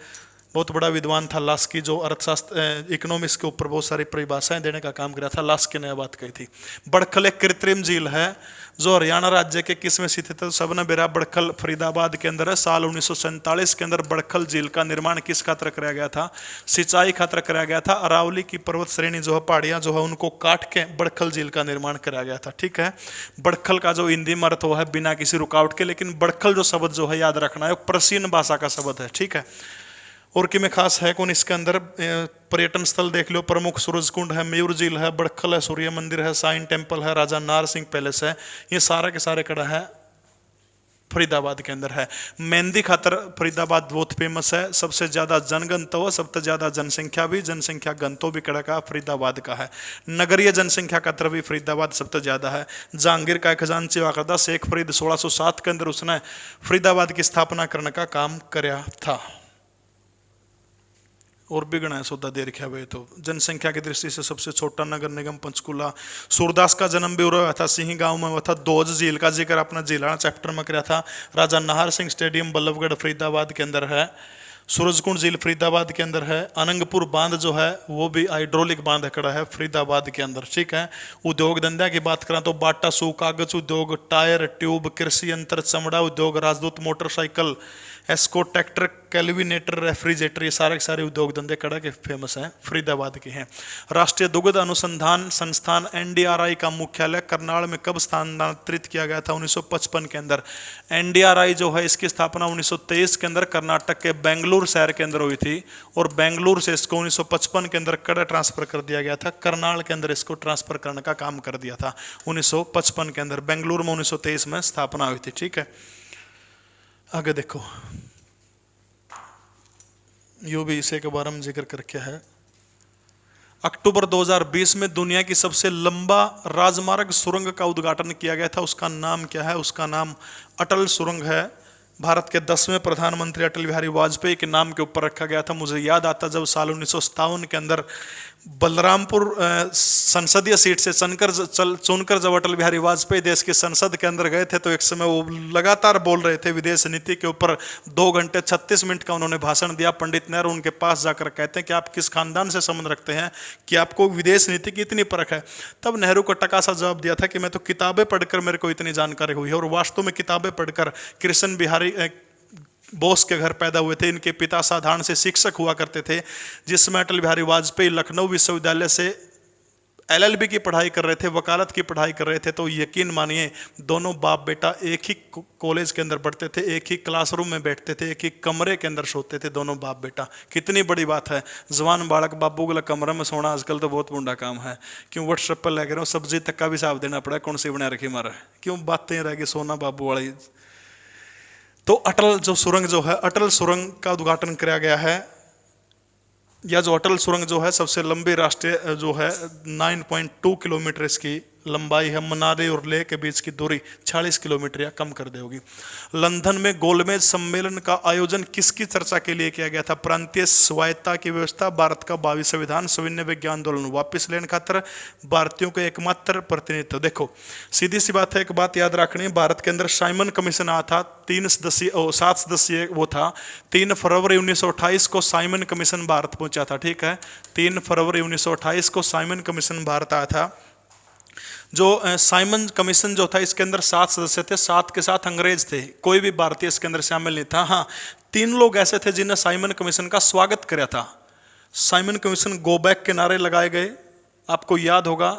बहुत बड़ा विद्वान था लास्की, जो अर्थशास्त्र इकोनॉमिक्स के ऊपर बहुत सारी परिभाषाएं देने का काम किया था। लास्की ने यह बात कही थी। बड़खल एक कृत्रिम झील है जो हरियाणा राज्य के किस में स्थित है? तो सबने बेरा बड़खल फरीदाबाद के अंदर है। साल 1947 के अंदर बड़खल झील का निर्माण किस खातर कराया गया था? सिंचाई खातर कराया गया था। अरावली की पर्वत श्रेणी जो है, पहाड़ियां जो है, उनको काट के बड़खल झील का निर्माण कराया गया था, ठीक है। बड़खल का जो हिंदी में अर्थ है बिना किसी रुकावट के, लेकिन बड़खल जो शब्द जो है याद रखना है, प्राचीन भाषा का शब्द है, ठीक है। और कि में खास है कौन इसके अंदर? पर्यटन स्थल देख लो, प्रमुख सूरजकुंड है, मयूर झील है, बड़खल है, सूर्य मंदिर है, साइन टेम्पल है, राजा नार सिंह पैलेस है। ये सारा के सारे कड़ा है फरीदाबाद के अंदर है। मेहंदी खातर फरीदाबाद बहुत फेमस है। सबसे ज्यादा जनगणतव, सबसे ज्यादा जनसंख्या भी, जनसंख्या गंतो भी कड़ा का फरीदाबाद का है। नगरीय जनसंख्या खातर भी फरीदाबाद सबसे ज्यादा है। जहांगीर का खजांची हुआ करता शेख फरीद 1607 के अंदर उसने फरीदाबाद की स्थापना करने का काम कराया था। और भी गणा सौदा दे रखा हुआ। तो जनसंख्या की दृष्टि से सबसे छोटा नगर निगम पंचकुला। सूरदास का जन्म भी हुआ था सिंह गांव में हुआ था। दोज झील का जिक्र अपना झीलाना चैप्टर में किया था। राजा नाहर सिंह स्टेडियम बल्लभगढ़ फरीदाबाद के अंदर है। सूरजकुंड झील फरीदाबाद के अंदर है। अनंगपुर बांध जो है वो भी हाइड्रोलिक बांध खड़ा है फरीदाबाद के अंदर, ठीक है। उद्योग धंधा की बात करें तो बाटा सू कागज उद्योग, टायर ट्यूब, कृषि यंत्र, चमड़ा उद्योग, राजदूत मोटरसाइकिल, एस्को ट्रैक्टर कैलविनेटर, रेफ्रिजरेटर, ये सारे के सारे उद्योग धंधे कड़ा के फेमस हैं, फरीदाबाद के हैं। राष्ट्रीय दुग्ध अनुसंधान संस्थान एनडीआरआई का मुख्यालय करनाल में कब स्थानांतरित किया गया था? 1955 के अंदर। एनडीआरआई जो है इसकी स्थापना 1923 के अंदर कर्नाटक के बेंगलुरु शहर के अंदर हुई थी, और बेंगलुरु से इसको 1955 के अंदर कड़ा ट्रांसफर कर दिया गया था, करनाल के अंदर इसको ट्रांसफर करने का काम कर दिया था 1955 के अंदर। बेंगलुरु में 1923 में स्थापना हुई थी, ठीक है। आगे देखो, यो भी इसे के बारे में जिक्र करके है। अक्टूबर 2020 में दुनिया की सबसे लंबा राजमार्ग सुरंग का उद्घाटन किया गया था। उसका नाम क्या है? उसका नाम अटल सुरंग है। भारत के 10वें प्रधानमंत्री अटल बिहारी वाजपेयी के नाम के ऊपर रखा गया था। मुझे याद आता जब साल 1957 के अंदर बलरामपुर संसदीय सीट से चुनकर जब अटल बिहारी वाजपेयी देश की संसद के अंदर गए थे, तो एक समय वो लगातार बोल रहे थे विदेश नीति के ऊपर। 2 घंटे 36 मिनट का उन्होंने भाषण दिया। पंडित नेहरू उनके पास जाकर कहते हैं कि आप किस खानदान से संबंध रखते हैं कि आपको विदेश नीति की इतनी परख है? तब नेहरू को टकासा जवाब दिया था कि मैं तो किताबें पढ़कर मेरे को इतनी जानकारी हुई है। और वास्तव में किताबें पढ़कर कृष्ण बिहारी बोस के घर पैदा हुए थे। इनके पिता साधारण से शिक्षक हुआ करते थे। जिसमें अटल बिहारी वाजपेयी लखनऊ विश्वविद्यालय से एलएलबी की पढ़ाई कर रहे थे, वकालत की पढ़ाई कर रहे थे। तो यकीन मानिए दोनों बाप बेटा एक ही कॉलेज के अंदर पढ़ते थे, एक ही क्लासरूम में बैठते थे, एक ही कमरे के अंदर सोते थे दोनों बाप बेटा। कितनी बड़ी बात है। जवान बालक बाबू वाला कमरे में सोना आजकल तो बहुत बुरा काम है। क्यों व्हाट्सएप पर लग रहे हो, सब्जी तक का भी हिसाब देना पड़ा, कौन सी बना रखी मारा, क्यों बातें रह गई सोना बाबू वाली। तो अटल जो सुरंग जो है, अटल सुरंग का उद्घाटन किया गया है। यह जो अटल सुरंग जो है सबसे लंबी राष्ट्रीय जो है 9.2 किलोमीटर इसकी लंबाई है। मनाली और लेह के बीच की दूरी 40 किलोमीटर या कम कर देगी। लंदन में गोलमेज सम्मेलन का आयोजन किसकी चर्चा के लिए किया गया था? प्रांतीय स्वायत्ता की व्यवस्था, भारत का भावी संविधान, सविनय विज्ञान आंदोलन वापिस लेने खातर, भारतीयों के एकमात्र प्रतिनिधित्व। देखो सीधी सी बात है, एक बात याद रखनी है, भारत के अंदर साइमन कमीशन आया था। 7 सदस्यीय वो था। 3 फरवरी 1928 को साइमन कमीशन भारत पहुंचा था, ठीक है। 3 फरवरी 1928 को साइमन कमीशन भारत आया था। जो साइमन कमीशन जो था इसके अंदर 7 सदस्य थे, 7 के साथ अंग्रेज थे, कोई भी भारतीय इसके अंदर शामिल नहीं था। हाँ, 3 लोग ऐसे थे जिन्हें साइमन कमीशन का स्वागत किया था। साइमन कमीशन गो बैक के नारे लगाए गए। आपको याद होगा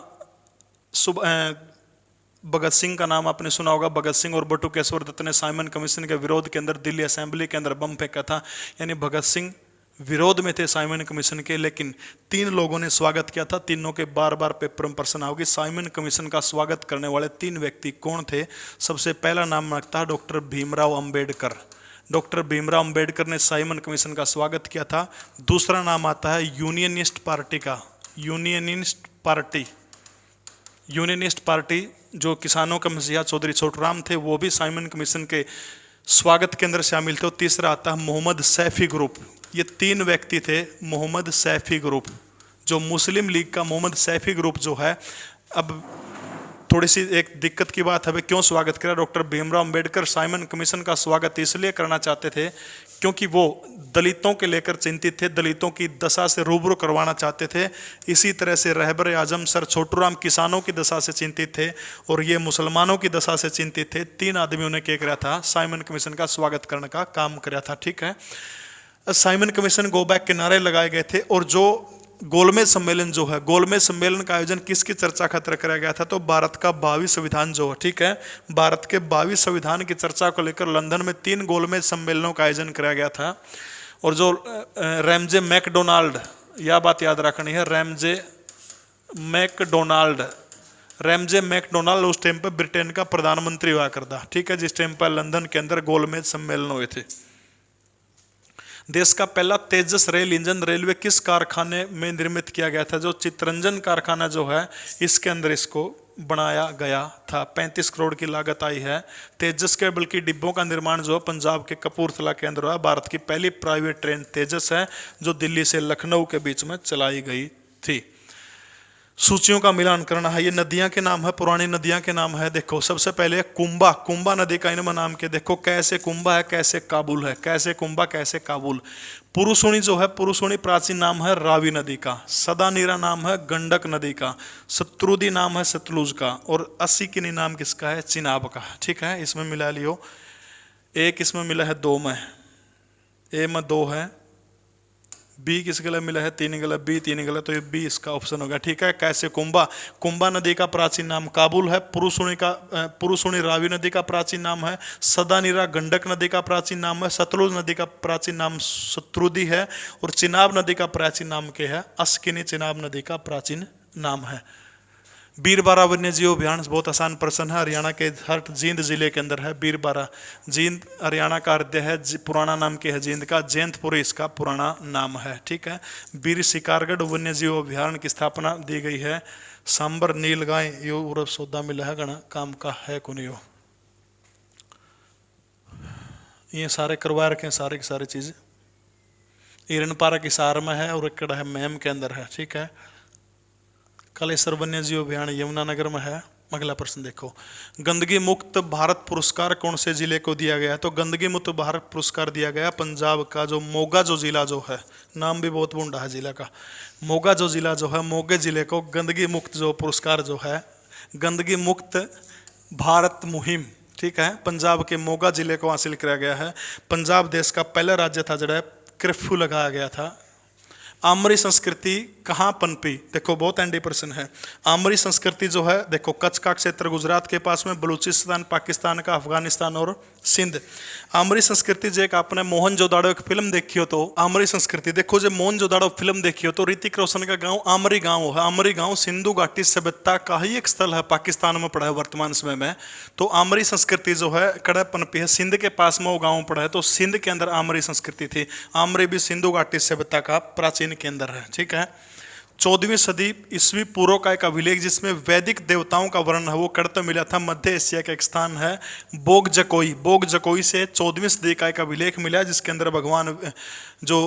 भगत सिंह का नाम आपने सुना होगा। भगत सिंह और बटुकेश्वर दत्त ने साइमन कमीशन के विरोध के अंदर दिल्ली असेंबली के अंदर बम फेंका था। यानी भगत सिंह विरोध में थे साइमन कमीशन के, लेकिन 3 लोगों ने स्वागत किया था। तीनों के बार बार पेपर में प्रश्न आओगे साइमन कमीशन का स्वागत करने वाले 3 व्यक्ति कौन थे। सबसे पहला नाम रखता है डॉक्टर भीमराव अंबेडकर। डॉक्टर भीमराव अंबेडकर ने साइमन कमीशन का स्वागत किया था। दूसरा नाम आता है यूनियनिस्ट पार्टी का। यूनियनिस्ट पार्टी जो किसानों का मसीहा चौधरी छोटूराम थे, वो भी साइमन कमीशन के स्वागत के अंदर शामिल थे। और तीसरा आता है मोहम्मद सैफी ग्रुप। ये 3 व्यक्ति थे। मोहम्मद सैफी ग्रुप, जो मुस्लिम लीग का मोहम्मद सैफी ग्रुप जो है। अब थोड़ी सी एक दिक्कत की बात है, क्यों स्वागत करा doctor Bhimrao Ambedkar? Simon commission का स्वागत इसलिए करना चाहते थे क्योंकि वो दलितों के लेकर चिंतित थे, दलितों की दशा से रूबरू करवाना चाहते थे। इसी तरह से रहबर आजम सर छोटूराम किसानों की दशा से चिंतित थे, और ये मुसलमानों की दशा से चिंतित थे। 3 आदमियों ने क्या किया था? साइमन कमीशन का स्वागत करने का काम किया था, ठीक है। साइमन कमीशन गो बैक के नारे लगाए गए थे। और जो गोलमेज सम्मेलन जो है, गोलमेज सम्मेलन का आयोजन किसकी चर्चा खातिर कराया गया था? तो भारत का भावी संविधान जो है, ठीक है, भारत के भावी संविधान की चर्चा को लेकर लंदन में 3 गोलमेज सम्मेलनों का आयोजन कराया गया था। और जो रैमजे मैकडोनाल्ड, यह बात याद रखनी है, रैमजे मैकडोनाल्ड उस टाइम पर ब्रिटेन का प्रधानमंत्री हुआ करता, ठीक है, जिस टाइम पर लंदन के अंदर गोलमेज सम्मेलन हुए थे। देश का पहला तेजस रेल इंजन रेलवे किस कारखाने में निर्मित किया गया था? जो चित्तरंजन कारखाना जो है, इसके अंदर इसको बनाया गया था। 35 करोड़ की लागत आई है। तेजस के बल्कि डिब्बों का निर्माण जो है पंजाब के कपूरथला के अंदर हुआ। भारत की पहली प्राइवेट ट्रेन तेजस है, जो दिल्ली से लखनऊ के बीच में चलाई गई थी। सूचियों का मिलान करना है। ये नदियां के नाम है, पुरानी नदियां के नाम है। देखो सबसे पहले कुंभा नदी का इनमें नाम के देखो, कैसे कुंभा है, कैसे काबुल है, कैसे कुंभा, कैसे काबुल। पुरुषोणी जो है, पुरुषोणी प्राचीन नाम है रावी नदी का। सदानीरा नाम है गंडक नदी का। शत्रुदी नाम है सतलुज का। और अस्सिकिनी नाम किसका है? चिनाब का, ठीक है। इसमें मिला लियो, एक इसमें मिला है 2 में, ए में 2 है, बी किस गलत मिला है 3 गलत, बी 3 गलत, तो ये बी इसका ऑप्शन होगा। ठीक है। कैसे कुंभा, कुंभा नदी का प्राचीन नाम काबुल है। पुरुषुणी रावी नदी का प्राचीन नाम है। सदानीरा गंडक नदी का प्राचीन नाम है। सतलुज नदी का प्राचीन नाम शत्रुदी है। और चिनाब नदी का प्राचीन नाम क्या है, अस्किनी चिनाब नदी का प्राचीन नाम है। बीरबारा वन्य जीव अभियान बहुत आसान प्रश्न है, हरियाणा के हर जींद जिले के अंदर है बीरबारा। जींद हरियाणा का राज्य है, पुराना नाम क्या है जींद का, जैंतपुरी इसका पुराना नाम है। ठीक है। बीर शिकारगढ़ वन्य जीव अभियान की स्थापना दी गई है। सांबर नीलगाय यो उर्फ सौदा मिला है गणा काम का है कुनियो। ये सारे करवा रखे हैं, सारे की सारी चीज इरनपारा की सार में है और एक है मैम के अंदर है। ठीक है। कालेश्वर वन्य जीव अभियान यमुनानगर में है। अगला प्रश्न देखो, गंदगी मुक्त भारत पुरस्कार कौन से जिले को दिया गया है? तो गंदगी मुक्त भारत पुरस्कार दिया गया पंजाब का जो मोगा जो जिला जो है, नाम भी बहुत बूढ़ा है जिला का, मोगा जो जिला जो है, मोगे जिले को गंदगी मुक्त जो पुरस्कार जो है, गंदगी मुक्त भारत मुहिम, ठीक है, पंजाब के मोगा जिले को हासिल किया गया है। पंजाब देश का पहला राज्य था जड़ा कर्फ्यू लगाया गया था। आमरी संस्कृति कहाँ पनपी? देखो बहुत एंडी प्रश्न है। आमरी संस्कृति जो है देखो कच्छ का क्षेत्र गुजरात के पास में, बलूचिस्तान पाकिस्तान का, अफगानिस्तान और सिंध। आमरी संस्कृति जो एक आपने मोहनजोदाड़ो एक फिल्म देखी हो तो आमरी संस्कृति देखो, जो मोहनजोदाड़ो फिल्म देखी हो तो ऋतिक रोशन का गांव आमरी गांव है। आमरी गांव सिंधु घाटी सभ्यता का ही एक स्थल है, पाकिस्तान में पड़ा है वर्तमान समय में। तो आमरी संस्कृति जो है कड़ा पनपी है, सिंध के पास में वो गाँव पड़ा है, तो सिंध के अंदर आमरी संस्कृति थी। आमरी भी सिंधु घाटी सभ्यता का प्राचीन के अंदर है। ठीक है। 14वीं सदी ईस्वी पूर्व का एक अभिलेख जिसमें वैदिक देवताओं का वर्णन है वो करते मिला था। मध्य एशिया का एक स्थान है बोग जकोई। बोग जकोई से 14वीं सदी का एक अभिलेख मिला जिसके अंदर भगवान जो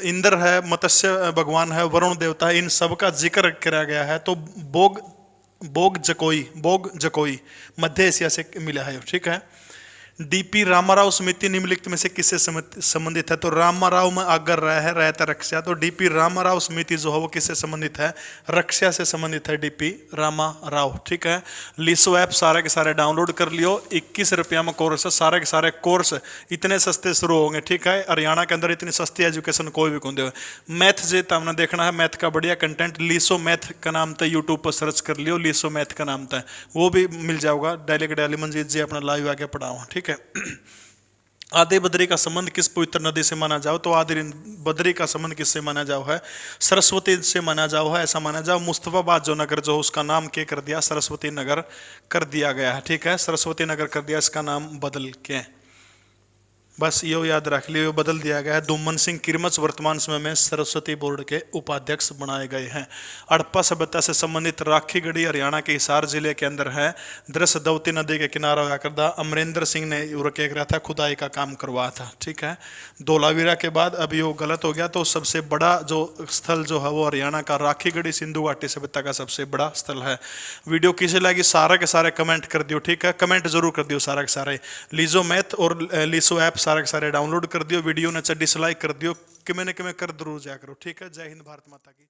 इंद्र है, मत्स्य भगवान है, वरुण देवता है, इन सब का जिक्र किया गया है। तो बोग जकोई मध्य एशिया से मिला है। ठीक है। डीपी रामाराव समिति निम्नलिखित में से किससे संबंधित है? तो रामाराव में अगर रहता रक्षा, तो डीपी रामाराव समिति जो है वो किससे संबंधित है? रक्षा से संबंधित है डीपी रामाराव। ठीक है। लिसो ऐप सारे के सारे डाउनलोड कर लियो, 21 रुपया में कोर्स है। सारे के सारे कोर्स इतने सस्ते शुरू होंगे। ठीक है। हरियाणा के अंदर इतनी सस्ती एजुकेशन कोई भी कौन दे। मैथ जे हमने देखना है, मैथ का बढ़िया कंटेंट लिसो मैथ का नाम था, यूट्यूब पर सर्च कर लियो, लिसो मैथ का नाम था, वो भी मिल जाऊगा। डेली के डेली मंजीत जी अपना लाइव आके पढ़ाओ। ठीक है। आदि बद्री का संबंध किस पवित्र नदी से माना जाओ? तो आदि बद्री का संबंध किससे माना जाओ है? सरस्वती से माना जाओ है, ऐसा माना जाओ। मुस्तफाबाद जो नगर जो उसका नाम क्या कर दिया? सरस्वती नगर कर दिया गया है। ठीक है। सरस्वती नगर कर दिया, इसका नाम बदल के, बस ये याद रख लियो, बदल दिया गया है। दुम्मन सिंह किरमच वर्तमान समय में सरस्वती बोर्ड के उपाध्यक्ष बनाए गए हैं। हड़प्पा सभ्यता से संबंधित राखी गढ़ी हरियाणा के हिसार जिले के अंदर है। दृश्यदवती नदी के किनारा हुआ करता अमरेंद्र सिंह ने क्या करा था? खुदाई का काम करवाया था। ठीक है। धोलावीरा के बाद अब ये गलत हो गया, तो सबसे बड़ा जो स्थल जो है वो हरियाणा का राखी गढ़ी सिंधु घाटी सभ्यता का सबसे बड़ा स्थल है। वीडियो किसे लगी सारे के सारे कमेंट कर दियो। ठीक है। कमेंट जरूर कर दियो सारे के सारे। लीजो मैथ और लीसो ऐप सारे के सारे डाउनलोड कर दियो। वीडियो ने डिसलाइक कर दियो, कि मैंने कर जरूर जाया करो। ठीक है। जय हिंद, भारत माता की।